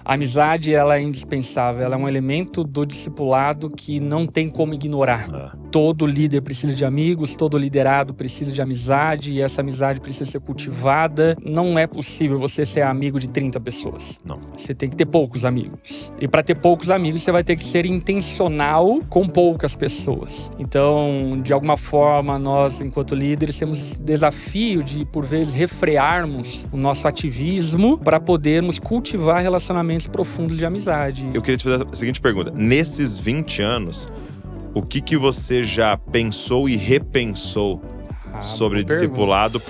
A amizade, ela é indispensável, ela é um elemento do discipulado que não tem como ignorar. Todo líder precisa de amigos, todo liderado precisa de amizade, e essa amizade precisa ser cultivada. Não é possível você ser amigo de 30 pessoas. Não. Você tem que ter poucos amigos. E para ter poucos amigos, você vai ter que ser intencional com poucas pessoas. Então, de alguma forma, nós, enquanto líderes, temos esse desafio de, por vezes, refrearmos o nosso ativismo para podermos cultivar relacionamentos profundos de amizade. Eu queria te fazer a seguinte pergunta. Nesses 20 anos, o que você já pensou e repensou sobre discipulado?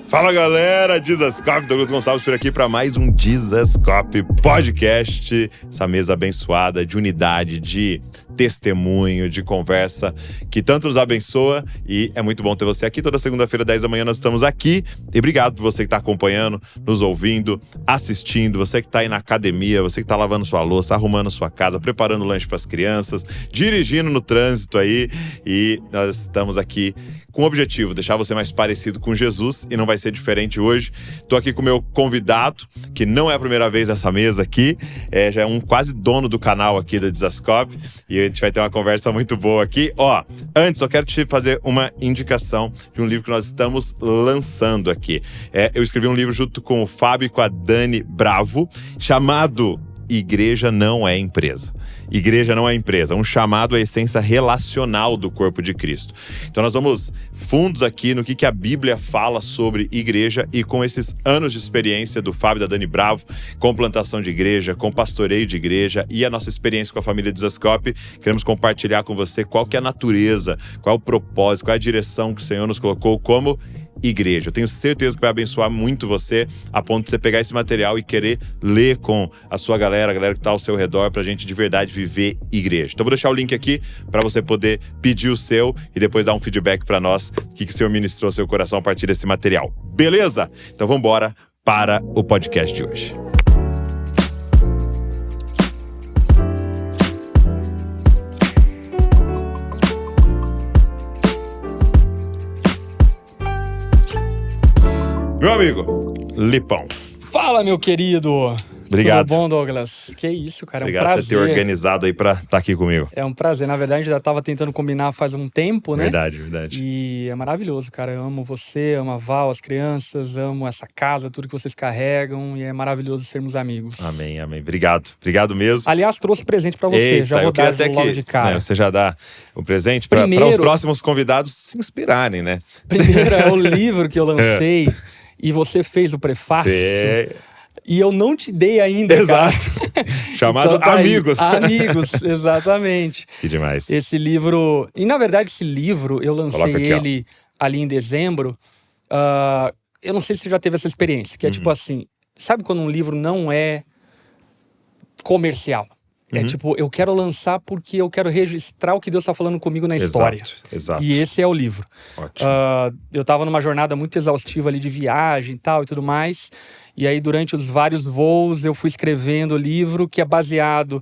Fala galera, Dizascope, Douglas Gonçalves por aqui para mais um Dizascope Podcast. Essa mesa abençoada de unidade, de testemunho, de conversa que tanto nos abençoa, e é muito bom ter você aqui. Toda segunda-feira, 10 da manhã, nós estamos aqui. E obrigado por você que está acompanhando, nos ouvindo, assistindo, você que está aí na academia, você que está lavando sua louça, arrumando sua casa, preparando lanche para as crianças, dirigindo no trânsito aí. E nós estamos aqui com o objetivo, deixar você mais parecido com Jesus, e não vai ser diferente hoje. Estou aqui com o meu convidado, que não é a primeira vez nessa mesa aqui, já é quase dono do canal aqui da Dizascope, e a gente vai ter uma conversa muito boa aqui. Ó, antes, eu quero te fazer uma indicação de um livro que nós estamos lançando aqui. Eu escrevi um livro junto com o Fábio e com a Dani Bravo, chamado Igreja Não é Empresa. Igreja não é empresa, um chamado à essência relacional do corpo de Cristo. Então nós vamos fundos aqui no que a Bíblia fala sobre igreja, e com esses anos de experiência do Fábio e da Dani Bravo, com plantação de igreja, com pastoreio de igreja e a nossa experiência com a família Dizascope, queremos compartilhar com você qual que é a natureza, qual é o propósito, qual é a direção que o Senhor nos colocou como igreja. Eu tenho certeza que vai abençoar muito você, a ponto de você pegar esse material e querer ler com a sua galera, a galera que está ao seu redor, pra gente de verdade viver igreja. Então vou deixar o link aqui para você poder pedir o seu e depois dar um feedback para nós, o que o Senhor ministrou ao seu coração a partir desse material. Beleza? Então vamos embora para o podcast de hoje. Meu amigo, Lipão. Fala, meu querido. Obrigado. Tudo bom, Douglas? Que isso, cara. Obrigado É um prazer. Por você ter organizado aí pra estar aqui comigo. É um prazer. Na verdade, a gente já estava tentando combinar faz um tempo, né? Verdade. E é maravilhoso, cara. Eu amo você, amo a Val, as crianças, amo essa casa, tudo que vocês carregam. E é maravilhoso sermos amigos. Amém. Obrigado mesmo. Aliás, trouxe presente pra você. Eita, já vou dar logo de cara. Né, você já dá o presente para os próximos convidados se inspirarem, né? Primeiro é o livro que eu lancei e você fez o prefácio. E eu não te dei ainda, exato. Cara. Chamado então, tá Amigos. Amigos, exatamente. Que demais. Esse livro... E, na verdade, esse livro, eu lancei aqui, ele ali em dezembro. Eu não sei se você já teve essa experiência. Que é tipo assim... Sabe quando um livro não é comercial? É tipo, eu quero lançar porque eu quero registrar o que Deus está falando comigo na história. Exato. E esse é o livro. Ótimo. Eu estava numa jornada muito exaustiva ali de viagem e tal e tudo mais. E aí, durante os vários voos, eu fui escrevendo o livro que é baseado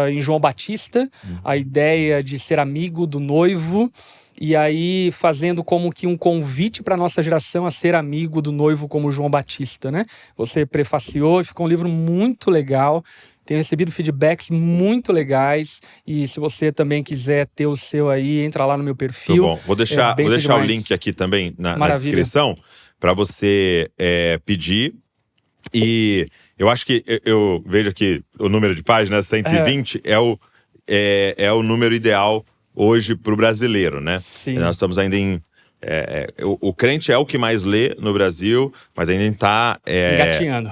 em João Batista, a ideia de ser amigo do noivo, e aí fazendo como que um convite para a nossa geração a ser amigo do noivo como João Batista, né? Você prefaciou e ficou um livro muito legal. Tenho recebido feedbacks muito legais, e se você também quiser ter o seu aí, entra lá no meu perfil. Muito bom. Vou deixar o link aqui também na descrição para você pedir. E eu acho que eu vejo aqui o número de páginas, 120, é o número ideal hoje para o brasileiro, né? Sim. Nós estamos ainda em... o crente é o que mais lê no Brasil, mas ainda está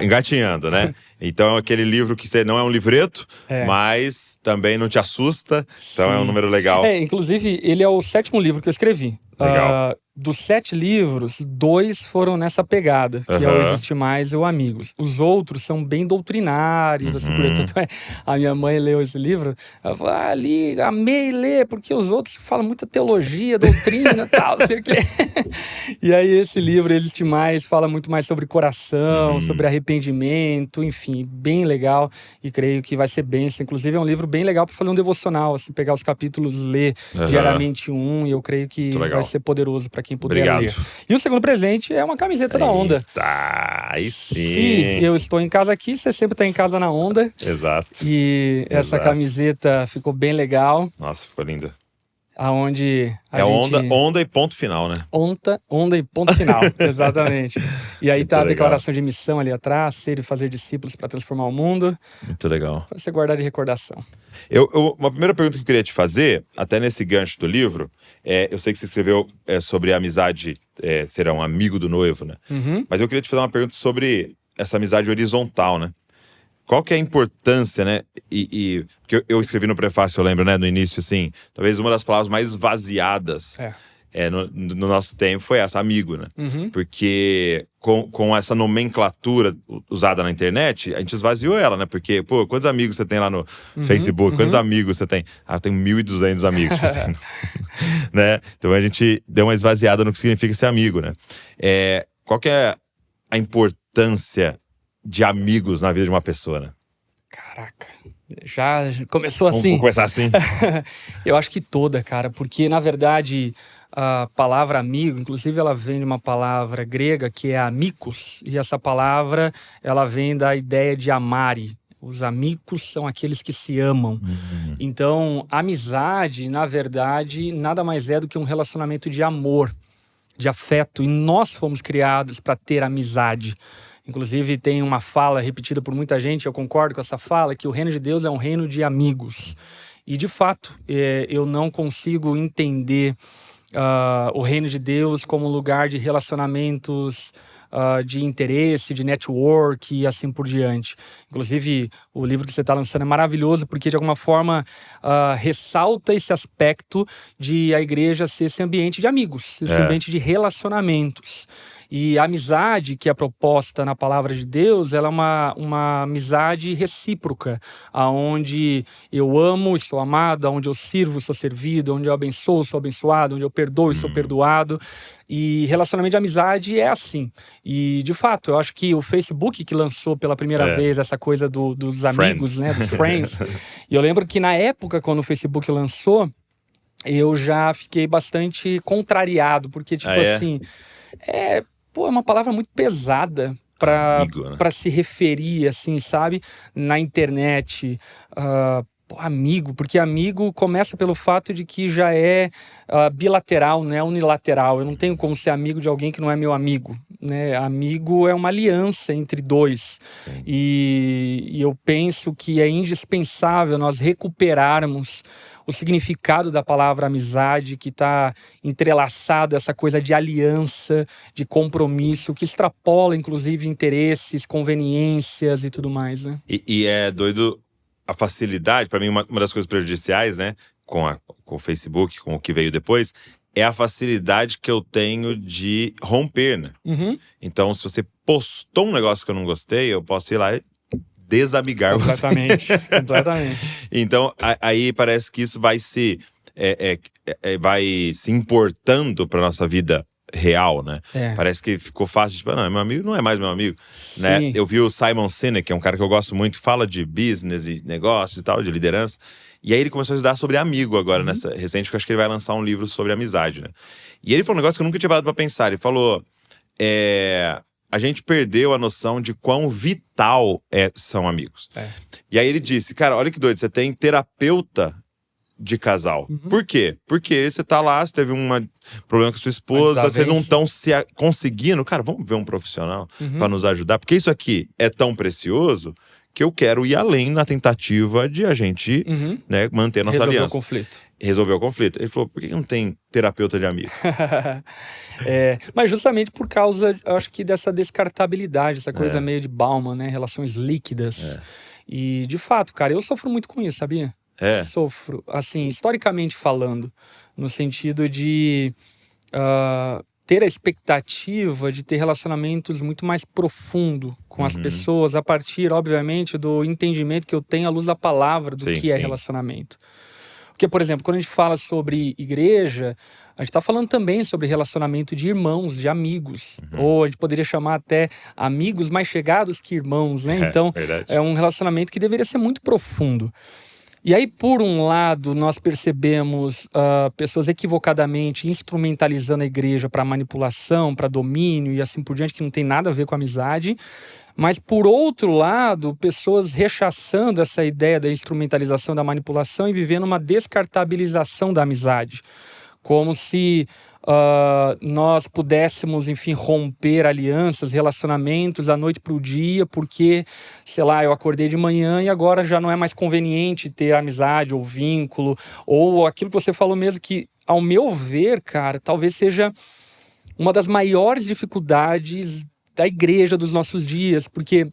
engatinhando, né? Então é aquele livro que não é um livreto, mas também não te assusta. Então é um número legal. Inclusive, ele é o 7º livro que eu escrevi. Legal. dos 7 livros, 2 foram nessa pegada, que é o Existe Mais e o Amigos. Os outros são bem doutrinários, assim, por tanto a minha mãe leu esse livro, ela falou, amei ler, porque os outros falam muita teologia, doutrina, tal, sei o quê. E aí esse livro, Existe Mais, fala muito mais sobre coração, sobre arrependimento, enfim, bem legal, e creio que vai ser bênção. Inclusive é um livro bem legal para fazer um devocional, assim, pegar os capítulos, ler diariamente um, e eu creio que vai ser poderoso para quem puder ler. E o segundo presente é uma camiseta da Onda. Aí sim. Se eu estou em casa aqui, você sempre está em casa na Onda. Exato. E essa camiseta ficou bem legal. Nossa, ficou linda. Aonde a gente... onda e ponto final, né? Onda e ponto final, exatamente. E aí tá a declaração de missão ali atrás, ser e fazer discípulos para transformar o mundo. Muito legal. Para você guardar de recordação. Uma primeira pergunta que eu queria te fazer, até nesse gancho do livro, eu sei que você escreveu sobre a amizade, ser um amigo do noivo, né? Mas eu queria te fazer uma pergunta sobre essa amizade horizontal, né? Qual que é a importância, né? Porque eu escrevi no prefácio, eu lembro, né? No início, assim, talvez uma das palavras mais vaziadas no nosso tempo foi essa, amigo, né? Porque com essa nomenclatura usada na internet, a gente esvaziou ela, né? Porque, pô, quantos amigos você tem lá no Facebook? Quantos amigos você tem? Eu tenho 1.200 amigos. Tipo assim, né? Então a gente deu uma esvaziada no que significa ser amigo, né? Qual que é a importância de amigos na vida de uma pessoa, né? Caraca, já começou assim? Vamos começar assim? Eu acho que toda, cara, porque na verdade a palavra amigo, inclusive ela vem de uma palavra grega que é amicus, e essa palavra ela vem da ideia de amare. Os amigos são aqueles que se amam. Então, amizade, na verdade, nada mais é do que um relacionamento de amor, de afeto, e nós fomos criados para ter amizade. Inclusive tem uma fala repetida por muita gente, eu concordo com essa fala, que o reino de Deus é um reino de amigos. E de fato, eu não consigo entender o reino de Deus como um lugar de relacionamentos de interesse, de network e assim por diante. Inclusive, o livro que você está lançando é maravilhoso porque, de alguma forma, ressalta esse aspecto de a igreja ser esse ambiente de amigos, esse ambiente de relacionamentos. E a amizade que é proposta na palavra de Deus, ela é uma amizade recíproca, onde eu amo e sou amado, onde eu sirvo e sou servido, onde eu abençoo, sou abençoado, onde eu perdoo e sou perdoado. E relacionamento de amizade é assim. E, de fato, eu acho que o Facebook que lançou pela primeira vez essa coisa dos amigos, né, dos friends. E eu lembro que na época, quando o Facebook lançou, eu já fiquei bastante contrariado, porque, tipo assim, é uma palavra muito pesada para se referir, assim, sabe? Na internet, amigo, porque amigo começa pelo fato de que já é bilateral, não é unilateral. Eu não tenho como ser amigo de alguém que não é meu amigo, né? Amigo é uma aliança entre dois. E eu penso que é indispensável nós recuperarmos o significado da palavra amizade, que está entrelaçado essa coisa de aliança, de compromisso, que extrapola, inclusive, interesses, conveniências e tudo mais, né? E é doido a facilidade, para mim, uma das coisas prejudiciais, né, com o Facebook, com o que veio depois, é a facilidade que eu tenho de romper, né? Então, se você postou um negócio que eu não gostei, eu posso ir lá e desamigar completamente, você. Completamente. Então, aí parece que isso vai se importando para nossa vida real, né? Parece que ficou fácil, tipo, não, meu amigo não é mais meu amigo, né? Eu vi o Simon Sinek, que é um cara que eu gosto muito, fala de business e negócios e tal, de liderança, e aí ele começou a estudar sobre amigo agora, nessa recente, que eu acho que ele vai lançar um livro sobre amizade, né? E ele falou um negócio que eu nunca tinha parado pra pensar, ele falou, a gente perdeu a noção de quão vital são amigos. E aí ele disse, cara, olha que doido, você tem terapeuta de casal. Por quê? Porque você tá lá, você teve um problema com a sua esposa, vocês não estão conseguindo. Cara, vamos ver um profissional para nos ajudar. Porque isso aqui é tão precioso que eu quero ir além na tentativa de a gente né, manter nossa aliança. Resolver o conflito. Ele falou, por que não tem terapeuta de amigo? Mas justamente por causa, eu acho que dessa descartabilidade, essa coisa meio de Bauman, né? Relações líquidas. E, de fato, cara, eu sofro muito com isso, sabia? Sofro, assim, historicamente falando, no sentido de ter a expectativa de ter relacionamentos muito mais profundo com as pessoas, a partir, obviamente, do entendimento que eu tenho à luz da palavra do que é relacionamento. Porque, por exemplo, quando a gente fala sobre igreja, a gente está falando também sobre relacionamento de irmãos, de amigos. Ou a gente poderia chamar até amigos mais chegados que irmãos, né? Então, é um relacionamento que deveria ser muito profundo. E aí, por um lado, nós percebemos pessoas equivocadamente instrumentalizando a igreja para manipulação, para domínio e assim por diante, que não tem nada a ver com amizade. Mas, por outro lado, pessoas rechaçando essa ideia da instrumentalização, da manipulação e vivendo uma descartabilização da amizade. Como se nós pudéssemos, enfim, romper alianças, relacionamentos da noite para o dia, porque, sei lá, eu acordei de manhã e agora já não é mais conveniente ter amizade ou vínculo, ou aquilo que você falou mesmo, que, ao meu ver, cara, talvez seja uma das maiores dificuldades da igreja dos nossos dias, porque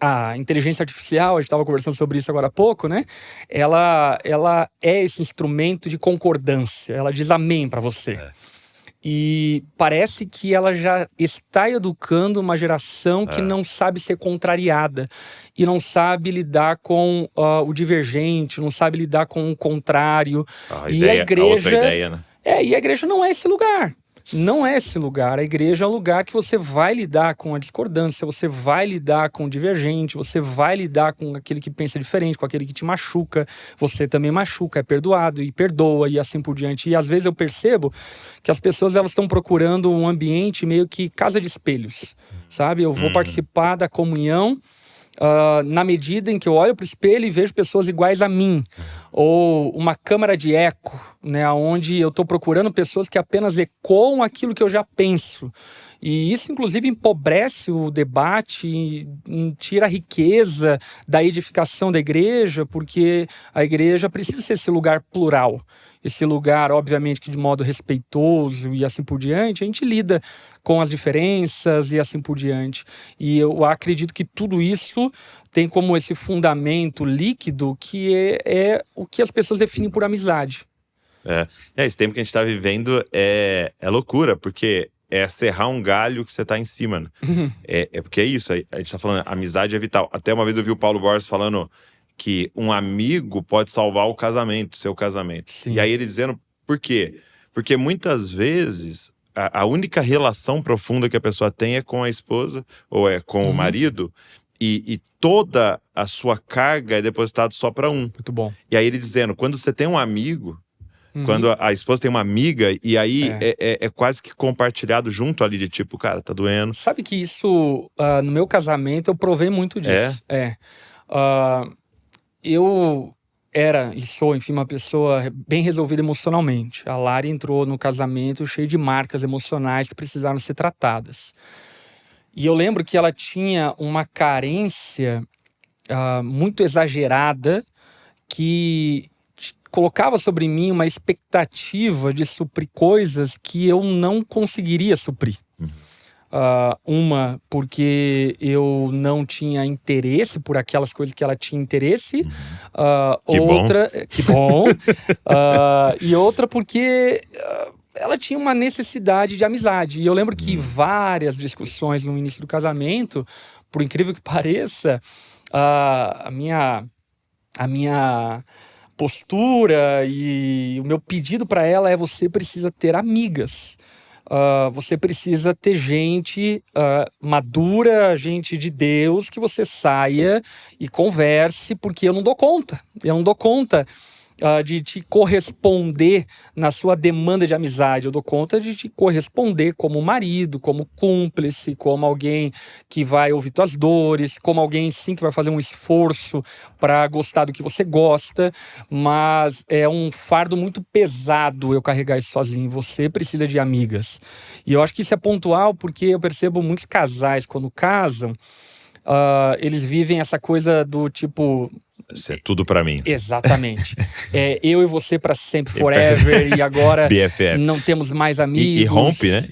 a inteligência artificial, a gente estava conversando sobre isso agora há pouco, né? Ela é esse instrumento de concordância, ela diz amém para você. E parece que ela já está educando uma geração que não sabe ser contrariada e não sabe lidar com o divergente, não sabe lidar com o contrário. A outra ideia, né? E a igreja não é esse lugar. Não é esse lugar. A igreja é um lugar que você vai lidar com a discordância, você vai lidar com o divergente, você vai lidar com aquele que pensa diferente, com aquele que te machuca. Você também machuca, é perdoado e perdoa e assim por diante. E às vezes eu percebo que as pessoas elas estão procurando um ambiente meio que casa de espelhos, sabe? Eu vou participar da comunhão na medida em que eu olho para o espelho e vejo pessoas iguais a mim. Ou uma câmara de eco, né, onde eu estou procurando pessoas que apenas ecoam aquilo que eu já penso. E isso, inclusive, empobrece o debate, tira a riqueza da edificação da igreja, porque a igreja precisa ser esse lugar plural. Esse lugar, obviamente, que de modo respeitoso e assim por diante, a gente lida com as diferenças e assim por diante. E eu acredito que tudo isso tem como esse fundamento líquido que é o que as pessoas definem por amizade. Esse tempo que a gente está vivendo é loucura, porque é serrar um galho que você tá em cima, né? Porque é isso, a gente tá falando, amizade é vital. Até uma vez eu vi o Paulo Borges falando que um amigo pode salvar o casamento, seu casamento. Sim. E aí ele dizendo, por quê? Porque muitas vezes a única relação profunda que a pessoa tem é com a esposa ou é com o marido, e toda a sua carga é depositada só para um. Muito bom. E aí ele dizendo, quando você tem um amigo, quando a esposa tem uma amiga, e aí é quase que compartilhado junto ali de tipo, cara, tá doendo. Sabe que isso, no meu casamento, eu provei muito disso. Eu era e sou, enfim, uma pessoa bem resolvida emocionalmente. A Lari entrou no casamento cheio de marcas emocionais que precisaram ser tratadas. E eu lembro que ela tinha uma carência muito exagerada que colocava sobre mim uma expectativa de suprir coisas que eu não conseguiria suprir. Uma, porque eu não tinha interesse por aquelas coisas que ela tinha interesse. Que bom. E outra porque ela tinha uma necessidade de amizade. E eu lembro que várias discussões no início do casamento, por incrível que pareça, a minha postura e o meu pedido para ela é: você precisa ter amigas. Você precisa ter gente madura, gente de Deus, que você saia e converse, porque eu não dou conta. Eu não dou conta de te corresponder na sua demanda de amizade. Eu dou conta de te corresponder como marido, como cúmplice, como alguém que vai ouvir tuas dores, como alguém, sim, que vai fazer um esforço para gostar do que você gosta, mas é um fardo muito pesado eu carregar isso sozinho. Você precisa de amigas. E eu acho que isso é pontual porque eu percebo muitos casais, quando casam, eles vivem essa coisa do tipo... Isso é tudo pra mim. Exatamente. Eu e você pra sempre, forever, e agora BFF. Não temos mais amigos. E rompe, né?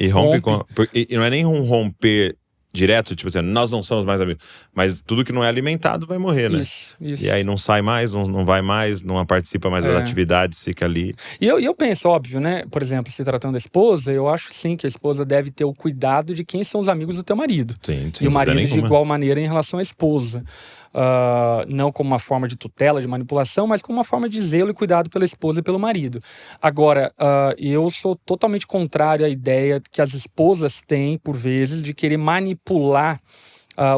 E não é nem um romper direto, tipo assim, nós não somos mais amigos. Mas tudo que não é alimentado vai morrer, né? Isso. E aí não sai mais, não vai mais, não participa mais das atividades, fica ali. E eu penso, óbvio, né? Por exemplo, se tratando da esposa, eu acho sim que a esposa deve ter o cuidado de quem são os amigos do teu marido. Sim, e o marido de igual maneira em relação à esposa. Não como uma forma de tutela, de manipulação, mas como uma forma de zelo e cuidado pela esposa e pelo marido. Agora, eu sou totalmente contrário à ideia que as esposas têm, por vezes, de querer manipular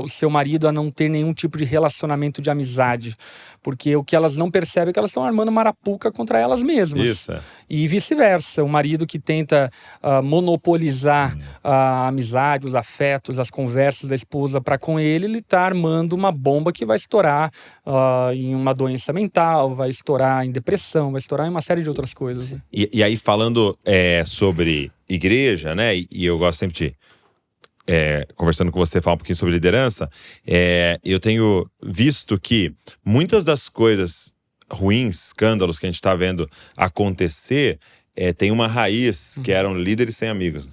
o seu marido a não ter nenhum tipo de relacionamento de amizade. Porque o que elas não percebem é que elas estão armando marapuca contra elas mesmas. Isso. E vice-versa. O marido que tenta monopolizar a amizade, os afetos, as conversas da esposa para com ele está armando uma bomba que vai estourar em uma doença mental, vai estourar em depressão, vai estourar em uma série de outras coisas. E aí, falando sobre igreja, né? E eu gosto sempre de conversando com você, falar um pouquinho sobre liderança, eu tenho visto que muitas das coisas ruins, escândalos que a gente está vendo acontecer, tem uma raiz que eram líderes sem amigos.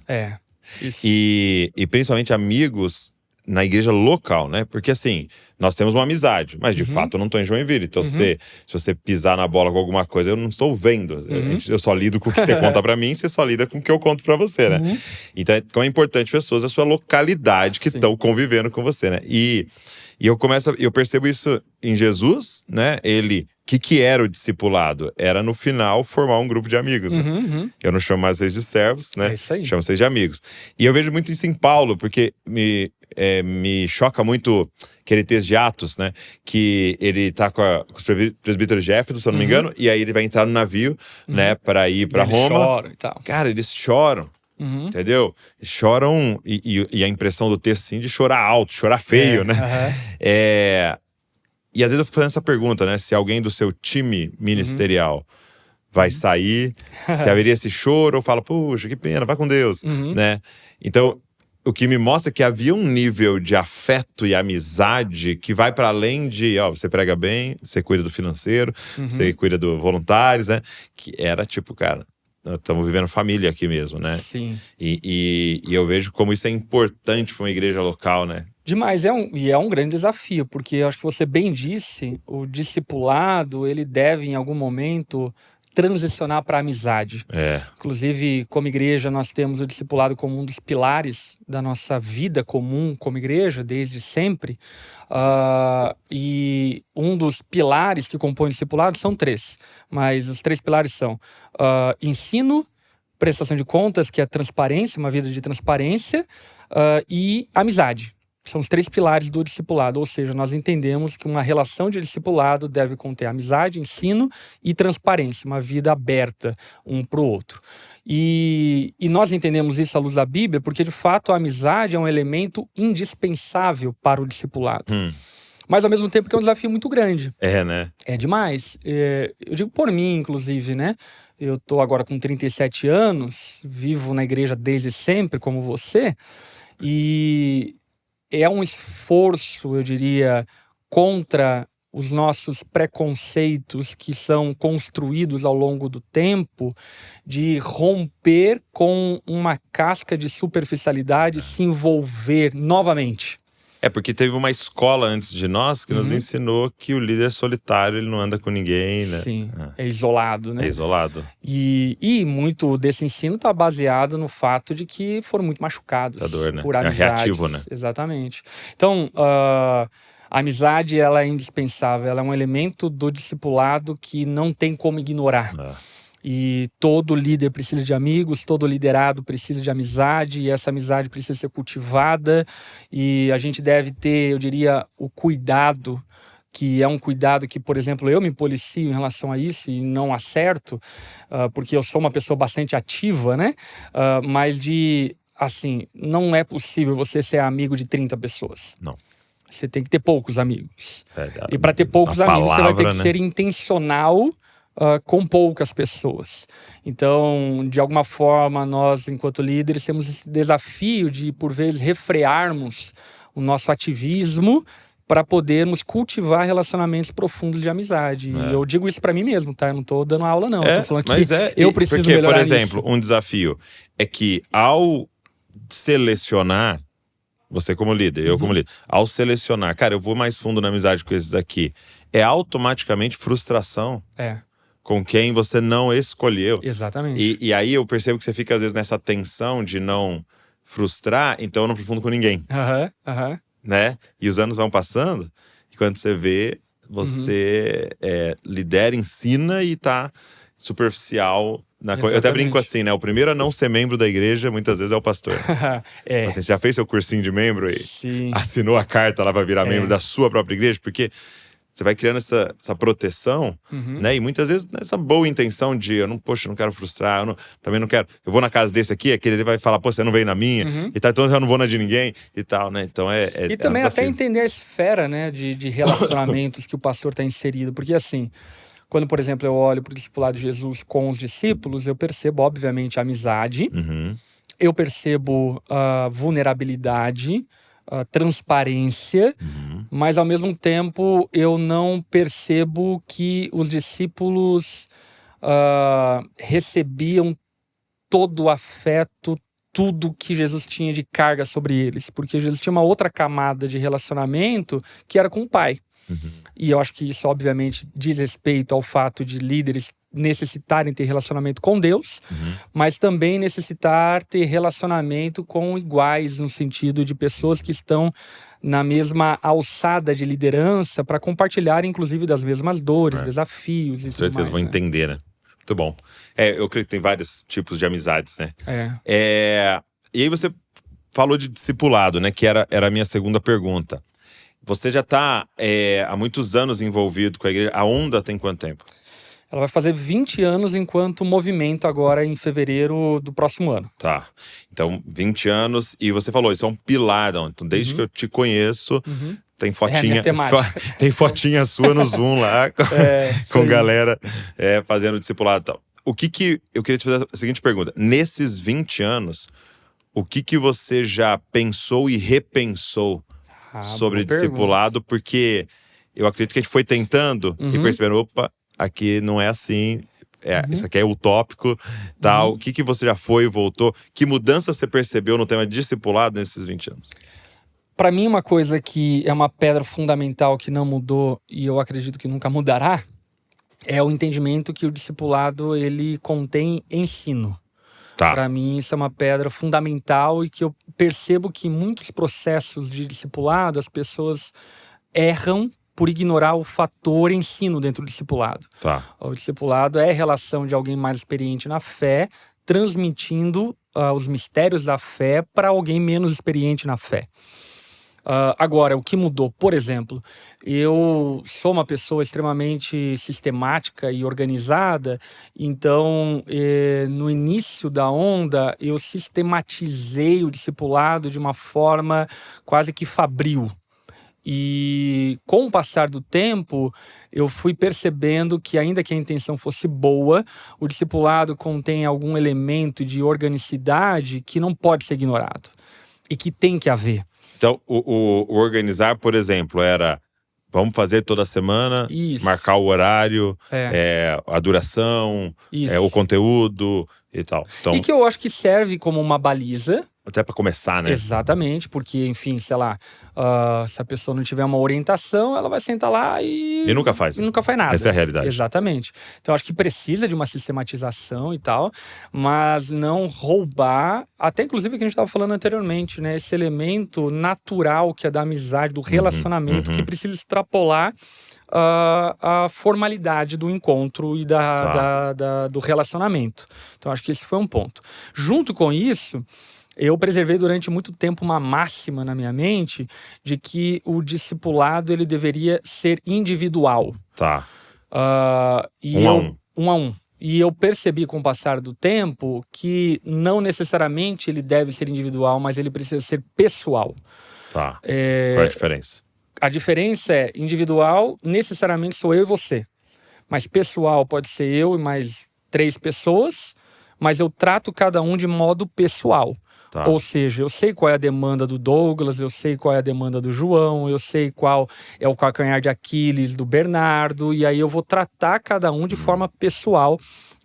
Isso. E principalmente amigos na igreja local, né? Porque assim, nós temos uma amizade, mas de fato eu não estou em Joinville. Então se você pisar na bola com alguma coisa, eu não estou vendo. Eu só lido com o que você conta pra mim, você só lida com o que eu conto pra você, né? Então é importante pessoas da sua localidade que estão convivendo com você, né? E eu percebo isso em Jesus, né? Ele... O que era o discipulado? Era, no final, formar um grupo de amigos. Né? Eu não chamo mais vocês de servos, né? É isso aí. Chamo vocês de amigos. E eu vejo muito isso em Paulo, porque me choca muito aquele texto de Atos, né? Que ele tá com os presbíteros de Éfeso, se eu não me engano, e aí ele vai entrar no navio, né? Para ir para Roma. Choram e tal. Cara, eles choram. Entendeu? Choram, e a impressão do texto, assim, de chorar alto, chorar feio, né? E às vezes eu fico fazendo essa pergunta, né? Se alguém do seu time ministerial vai sair, se haveria esse choro, ou fala, puxa, que pena, vai com Deus, né? Então, o que me mostra é que havia um nível de afeto e amizade que vai para além de, você prega bem, você cuida do financeiro, você cuida do voluntários, né? Que era tipo, cara, estamos vivendo família aqui mesmo, né? Sim. E eu vejo como isso é importante para uma igreja local, né? Demais, é um grande desafio, porque eu acho que você bem disse, o discipulado, ele deve em algum momento transicionar para a amizade. Inclusive, como igreja, nós temos o discipulado como um dos pilares da nossa vida comum como igreja, desde sempre. E um dos pilares que compõem o discipulado são 3, mas os 3 pilares são ensino, prestação de contas, que é transparência, uma vida de transparência, e amizade. São os 3 pilares do discipulado, ou seja, nós entendemos que uma relação de discipulado deve conter amizade, ensino e transparência, uma vida aberta um para o outro. E nós entendemos isso à luz da Bíblia porque, de fato, a amizade é um elemento indispensável para o discipulado. Mas, ao mesmo tempo, que é um desafio muito grande. Né? É demais. Eu digo por mim, inclusive, né? Eu estou agora com 37 anos, vivo na igreja desde sempre, como você, e é um esforço, eu diria, contra os nossos preconceitos que são construídos ao longo do tempo, de romper com uma casca de superficialidade e se envolver novamente. Porque teve uma escola antes de nós que nos ensinou que o líder solitário, ele não anda com ninguém, né? Sim, é isolado, né? É isolado. E muito desse ensino está baseado no fato de que foram muito machucados por amizades. É reativo, né? Exatamente. Então, a amizade, ela é indispensável. Ela é um elemento do discipulado que não tem como ignorar. E todo líder precisa de amigos, todo liderado precisa de amizade, e essa amizade precisa ser cultivada, e a gente deve ter, eu diria, o cuidado, que é um cuidado que, por exemplo, eu me policio em relação a isso e não acerto, porque eu sou uma pessoa bastante ativa, né? Mas assim, não é possível você ser amigo de 30 pessoas. Não. Você tem que ter poucos amigos. E para ter poucos amigos, você vai ter que ser intencional com poucas pessoas. Então, de alguma forma, nós, enquanto líderes, temos esse desafio de, por vezes, refrearmos o nosso ativismo para podermos cultivar relacionamentos profundos de amizade. E eu digo isso para mim mesmo, tá? Eu não tô dando aula, não. Tô falando que eu preciso melhorar por exemplo, um desafio é que, ao selecionar você como líder, eu como líder, ao selecionar, cara, eu vou mais fundo na amizade com esses aqui, é automaticamente frustração com quem você não escolheu. Exatamente. E aí eu percebo que você fica, às vezes, nessa tensão de não frustrar, então eu não aprofundo com ninguém. Né? E os anos vão passando, e quando você vê, você lidera, ensina e tá superficial. Eu até brinco assim, né? O primeiro a não ser membro da igreja, muitas vezes, é o pastor. Assim, você já fez seu cursinho de membro e assinou a carta lá pra virar membro da sua própria igreja? Porque você vai criando essa proteção, né? E muitas vezes essa boa intenção de eu não quero frustrar, também não quero. Eu vou na casa desse aqui, aquele ele vai falar, pô, você não veio na minha, e tal, então eu já não vou na de ninguém e tal, né? Então E também até entender a esfera, né, de relacionamentos que o pastor está inserido. Porque assim, quando, por exemplo, eu olho para o discipulado de Jesus com os discípulos, eu percebo, obviamente, a amizade, eu percebo a vulnerabilidade, a transparência, mas ao mesmo tempo eu não percebo que os discípulos recebiam todo o afeto, tudo que Jesus tinha de carga sobre eles, porque Jesus tinha uma outra camada de relacionamento que era com o Pai. E eu acho que isso obviamente diz respeito ao fato de líderes necessitarem ter relacionamento com Deus, mas também necessitar ter relacionamento com iguais, no sentido de pessoas que estão na mesma alçada de liderança para compartilhar, inclusive, das mesmas dores, desafios e tudo mais. Com certeza, vão entender, né? Muito bom. Eu creio que tem vários tipos de amizades, né? E aí você falou de discipulado, né? Que era a minha segunda pergunta. Você já está há muitos anos envolvido com a igreja. A Onda tem quanto tempo? Ela vai fazer 20 anos enquanto movimento agora em fevereiro do próximo ano. Tá. Então, 20 anos. E você falou, isso é um pilar. Então, desde que eu te conheço, tem fotinha. Tem fotinha sua no Zoom lá com galera fazendo discipulado e tal. O que eu queria te fazer a seguinte pergunta. Nesses 20 anos, o que você já pensou e repensou sobre discipulado? Porque eu acredito que a gente foi tentando e percebendo, opa, aqui não é assim, isso aqui é utópico, tal. O que você já foi e voltou? Que mudança você percebeu no tema de discipulado nesses 20 anos? Para mim, uma coisa que é uma pedra fundamental que não mudou e eu acredito que nunca mudará é o entendimento que o discipulado, ele contém ensino. Para mim, isso é uma pedra fundamental e que eu percebo que em muitos processos de discipulado, as pessoas erram por ignorar o fator ensino dentro do discipulado. O discipulado é a relação de alguém mais experiente na fé, transmitindo os mistérios da fé para alguém menos experiente na fé. Agora, o que mudou? Por exemplo, eu sou uma pessoa extremamente sistemática e organizada, então, no início da Onda, eu sistematizei o discipulado de uma forma quase que fabril. E com o passar do tempo, eu fui percebendo que, ainda que a intenção fosse boa, o discipulado contém algum elemento de organicidade que não pode ser ignorado e que tem que haver. Então, o organizar, por exemplo, era vamos fazer toda semana, marcar o horário, a duração, o conteúdo e tal. Então, e que eu acho que serve como uma baliza. Até para começar, né? Exatamente, porque, enfim, sei lá, se a pessoa não tiver uma orientação, ela vai sentar lá e nunca faz. E nunca faz nada. Essa é a realidade. Exatamente. Então, acho que precisa de uma sistematização e tal, mas não roubar, até inclusive o que a gente estava falando anteriormente, né? Esse elemento natural que é da amizade, do relacionamento, que precisa extrapolar a formalidade do encontro e do relacionamento. Então, acho que esse foi um ponto. Junto com isso, eu preservei durante muito tempo uma máxima na minha mente de que o discipulado ele deveria ser individual. Um a um. E eu percebi com o passar do tempo que não necessariamente ele deve ser individual, mas ele precisa ser pessoal. Qual é a diferença? A diferença é, individual necessariamente sou eu e você. Mas pessoal pode ser eu e mais 3 pessoas, mas eu trato cada um de modo pessoal. Ou seja, eu sei qual é a demanda do Douglas, eu sei qual é a demanda do João, eu sei qual é o calcanhar de Aquiles do Bernardo, e aí eu vou tratar cada um de forma pessoal,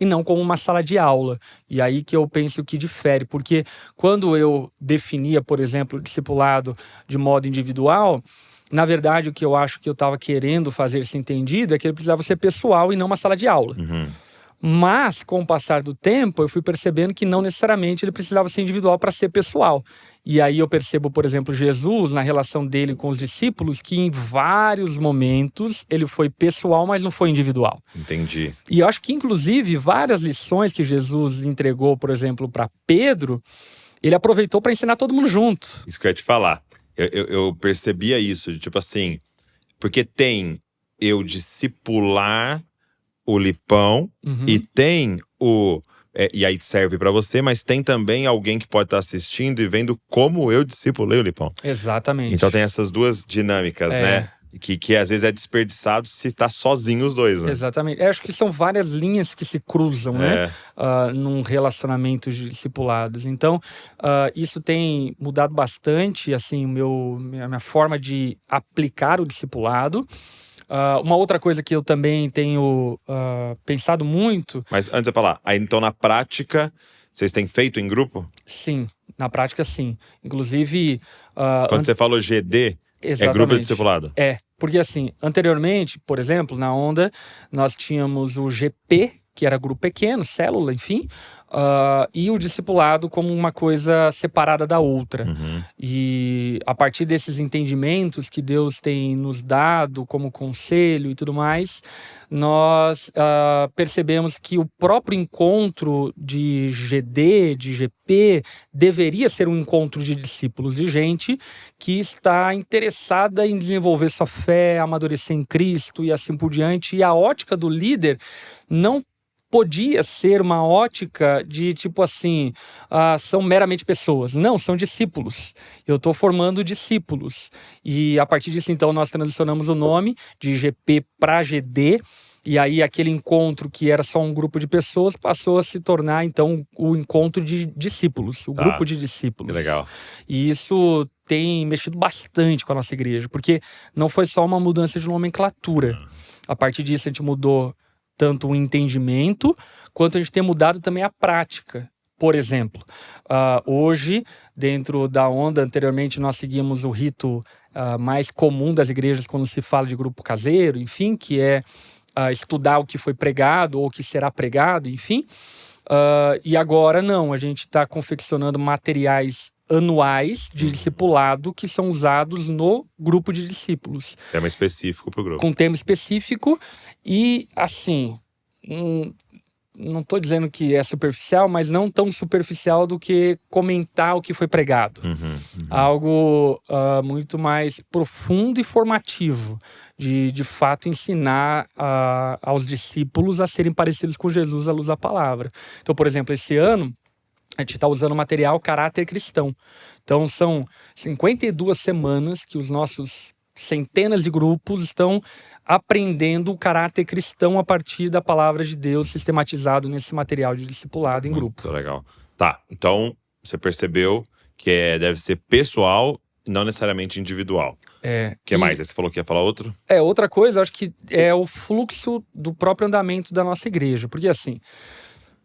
e não como uma sala de aula. E aí que eu penso que difere, porque quando eu definia, por exemplo, o discipulado de modo individual, na verdade o que eu acho que eu estava querendo fazer ser entendido é que ele precisava ser pessoal e não uma sala de aula. Mas, com o passar do tempo, eu fui percebendo que não necessariamente ele precisava ser individual para ser pessoal. E aí eu percebo, por exemplo, Jesus, na relação dele com os discípulos, que em vários momentos ele foi pessoal, mas não foi individual. Entendi. E eu acho que, inclusive, várias lições que Jesus entregou, por exemplo, para Pedro, ele aproveitou para ensinar todo mundo junto. Isso que eu ia te falar. Eu percebia isso, tipo assim, porque tem eu discipular o Lipão e tem o... e aí serve pra você, mas tem também alguém que pode estar assistindo e vendo como eu discipulei o Lipão. Exatamente. Então tem essas duas dinâmicas, né? Que às vezes é desperdiçado se tá sozinho os dois, né? Exatamente. Eu acho que são várias linhas que se cruzam, né? Num relacionamento de discipulados. Então, isso tem mudado bastante, assim, a minha forma de aplicar o discipulado. Uma outra coisa que eu também tenho pensado muito... Mas antes de falar, aí então na prática, vocês têm feito em grupo? Sim, na prática sim. Inclusive... Quando você falou GD, é grupo de discipulado? Porque assim, anteriormente, por exemplo, na Onda, nós tínhamos o GP, que era grupo pequeno, célula, enfim, e o discipulado como uma coisa separada da outra. E a partir desses entendimentos que Deus tem nos dado como conselho e tudo mais, nós percebemos que o próprio encontro de GD, de GP, deveria ser um encontro de discípulos, de gente que está interessada em desenvolver sua fé, amadurecer em Cristo e assim por diante. E a ótica do líder não podia ser uma ótica de tipo assim, são meramente pessoas. Não, são discípulos. Eu estou formando discípulos. E a partir disso, então, nós transicionamos o nome de GP para GD. E aí aquele encontro que era só um grupo de pessoas passou a se tornar, então, o encontro de discípulos, o grupo de discípulos. Que legal. E isso tem mexido bastante com a nossa igreja, porque não foi só uma mudança de nomenclatura. A partir disso, a gente mudou tanto o entendimento, quanto a gente tem mudado também a prática. Por exemplo, hoje, dentro da Onda, anteriormente nós seguimos o rito mais comum das igrejas quando se fala de grupo caseiro, enfim, que é estudar o que foi pregado ou o que será pregado, enfim. E agora não, a gente está confeccionando materiais anuais de discipulado que são usados no grupo de discípulos. Tema específico pro grupo. Com tema específico e, assim, não estou dizendo que é superficial, mas não tão superficial do que comentar o que foi pregado. Algo muito mais profundo e formativo, de fato ensinar aos discípulos a serem parecidos com Jesus à luz da palavra. Então, por exemplo, esse ano, a gente está usando o material Caráter Cristão. Então, são 52 semanas que os nossos centenas de grupos estão aprendendo o caráter cristão a partir da palavra de Deus sistematizado nesse material de discipulado em grupo. Muito legal. Tá, então você percebeu que deve ser pessoal e não necessariamente individual. O que mais? Você falou que ia falar outro? Outra coisa, acho que é o fluxo do próprio andamento da nossa igreja. Porque assim,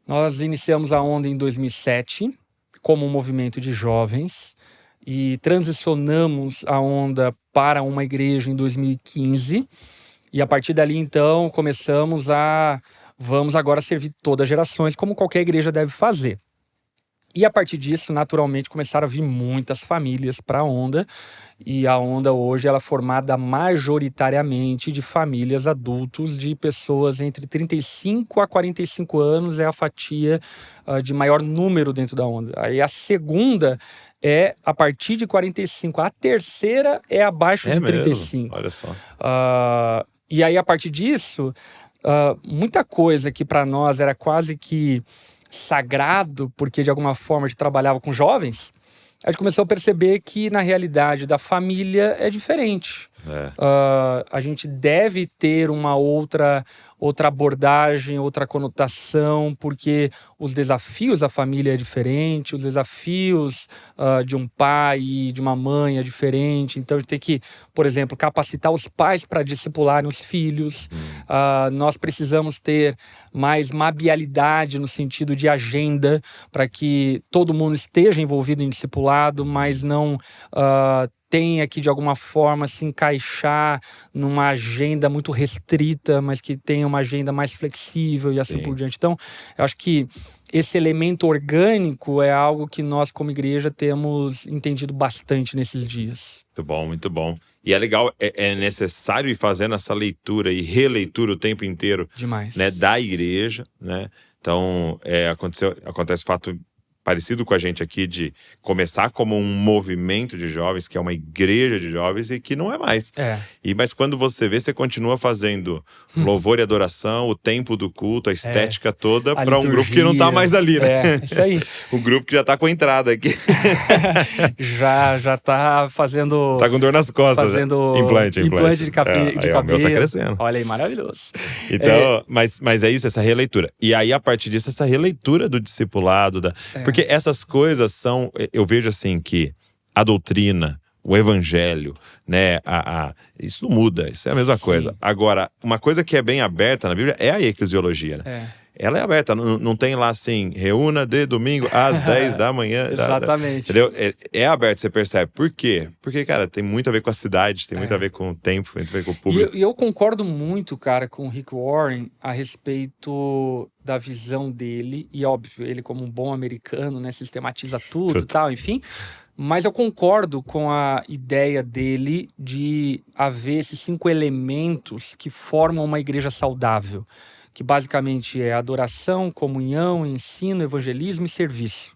nós iniciamos a Onda em 2007 como um movimento de jovens e transicionamos a Onda para uma igreja em 2015. E a partir dali, então, vamos agora servir todas as gerações, como qualquer igreja deve fazer. E a partir disso, naturalmente, começaram a vir muitas famílias para a Onda. E a Onda hoje ela é formada majoritariamente de famílias adultos, de pessoas entre 35 a 45 anos, é a fatia de maior número dentro da Onda. Aí a segunda é a partir de 45, a terceira é abaixo de 35. Olha só. E aí, a partir disso, muita coisa que para nós era quase que sagrado, porque de alguma forma a gente trabalhava com jovens, a gente começou a perceber que na realidade da família é diferente. A gente deve ter uma outra abordagem, outra conotação, porque os desafios da família é diferente, os desafios de um pai e de uma mãe é diferente. Então a gente tem que, por exemplo, capacitar os pais para discipularem os filhos. Nós precisamos ter mais mabialidade no sentido de agenda, para que todo mundo esteja envolvido em discipulado, mas não tenha que, de alguma forma, se encaixar numa agenda muito restrita, mas que tenha uma agenda mais flexível e assim por diante. Então, eu acho que esse elemento orgânico é algo que nós, como igreja, temos entendido bastante nesses dias. Muito bom, muito bom. E é legal, é necessário ir fazendo essa leitura e releitura o tempo inteiro. Demais. Né, da igreja, né? Então, acontece fato parecido com a gente aqui de começar como um movimento de jovens, que é uma igreja de jovens e que não é mais. Mas quando você vê, você continua fazendo louvor e adoração, o tempo do culto, a estética toda, para um grupo que não tá mais ali, né? Isso aí. Um grupo que já tá com a entrada aqui. já tá fazendo... Tá com dor nas costas, fazendo implante de cabelo. O meu tá crescendo. Olha aí, maravilhoso. Então, mas é isso, essa releitura. E aí, a partir disso, essa releitura do discipulado, porque essas coisas são, eu vejo assim que a doutrina, o evangelho, né, isso não muda, isso é a mesma coisa. Agora, uma coisa que é bem aberta na Bíblia é a eclesiologia, né? Ela é aberta, não tem lá assim, reúna de domingo às 10 da manhã. Exatamente. Entendeu? É aberto, você percebe. Por quê? Porque, cara, tem muito a ver com a cidade, tem muito a ver com o tempo, tem muito a ver com o público. E eu concordo muito, cara, com o Rick Warren a respeito da visão dele. E, óbvio, ele como um bom americano, né, sistematiza tudo e tal, enfim. Mas eu concordo com a ideia dele de haver esses 5 elementos que formam uma igreja saudável, que basicamente é adoração, comunhão, ensino, evangelismo e serviço.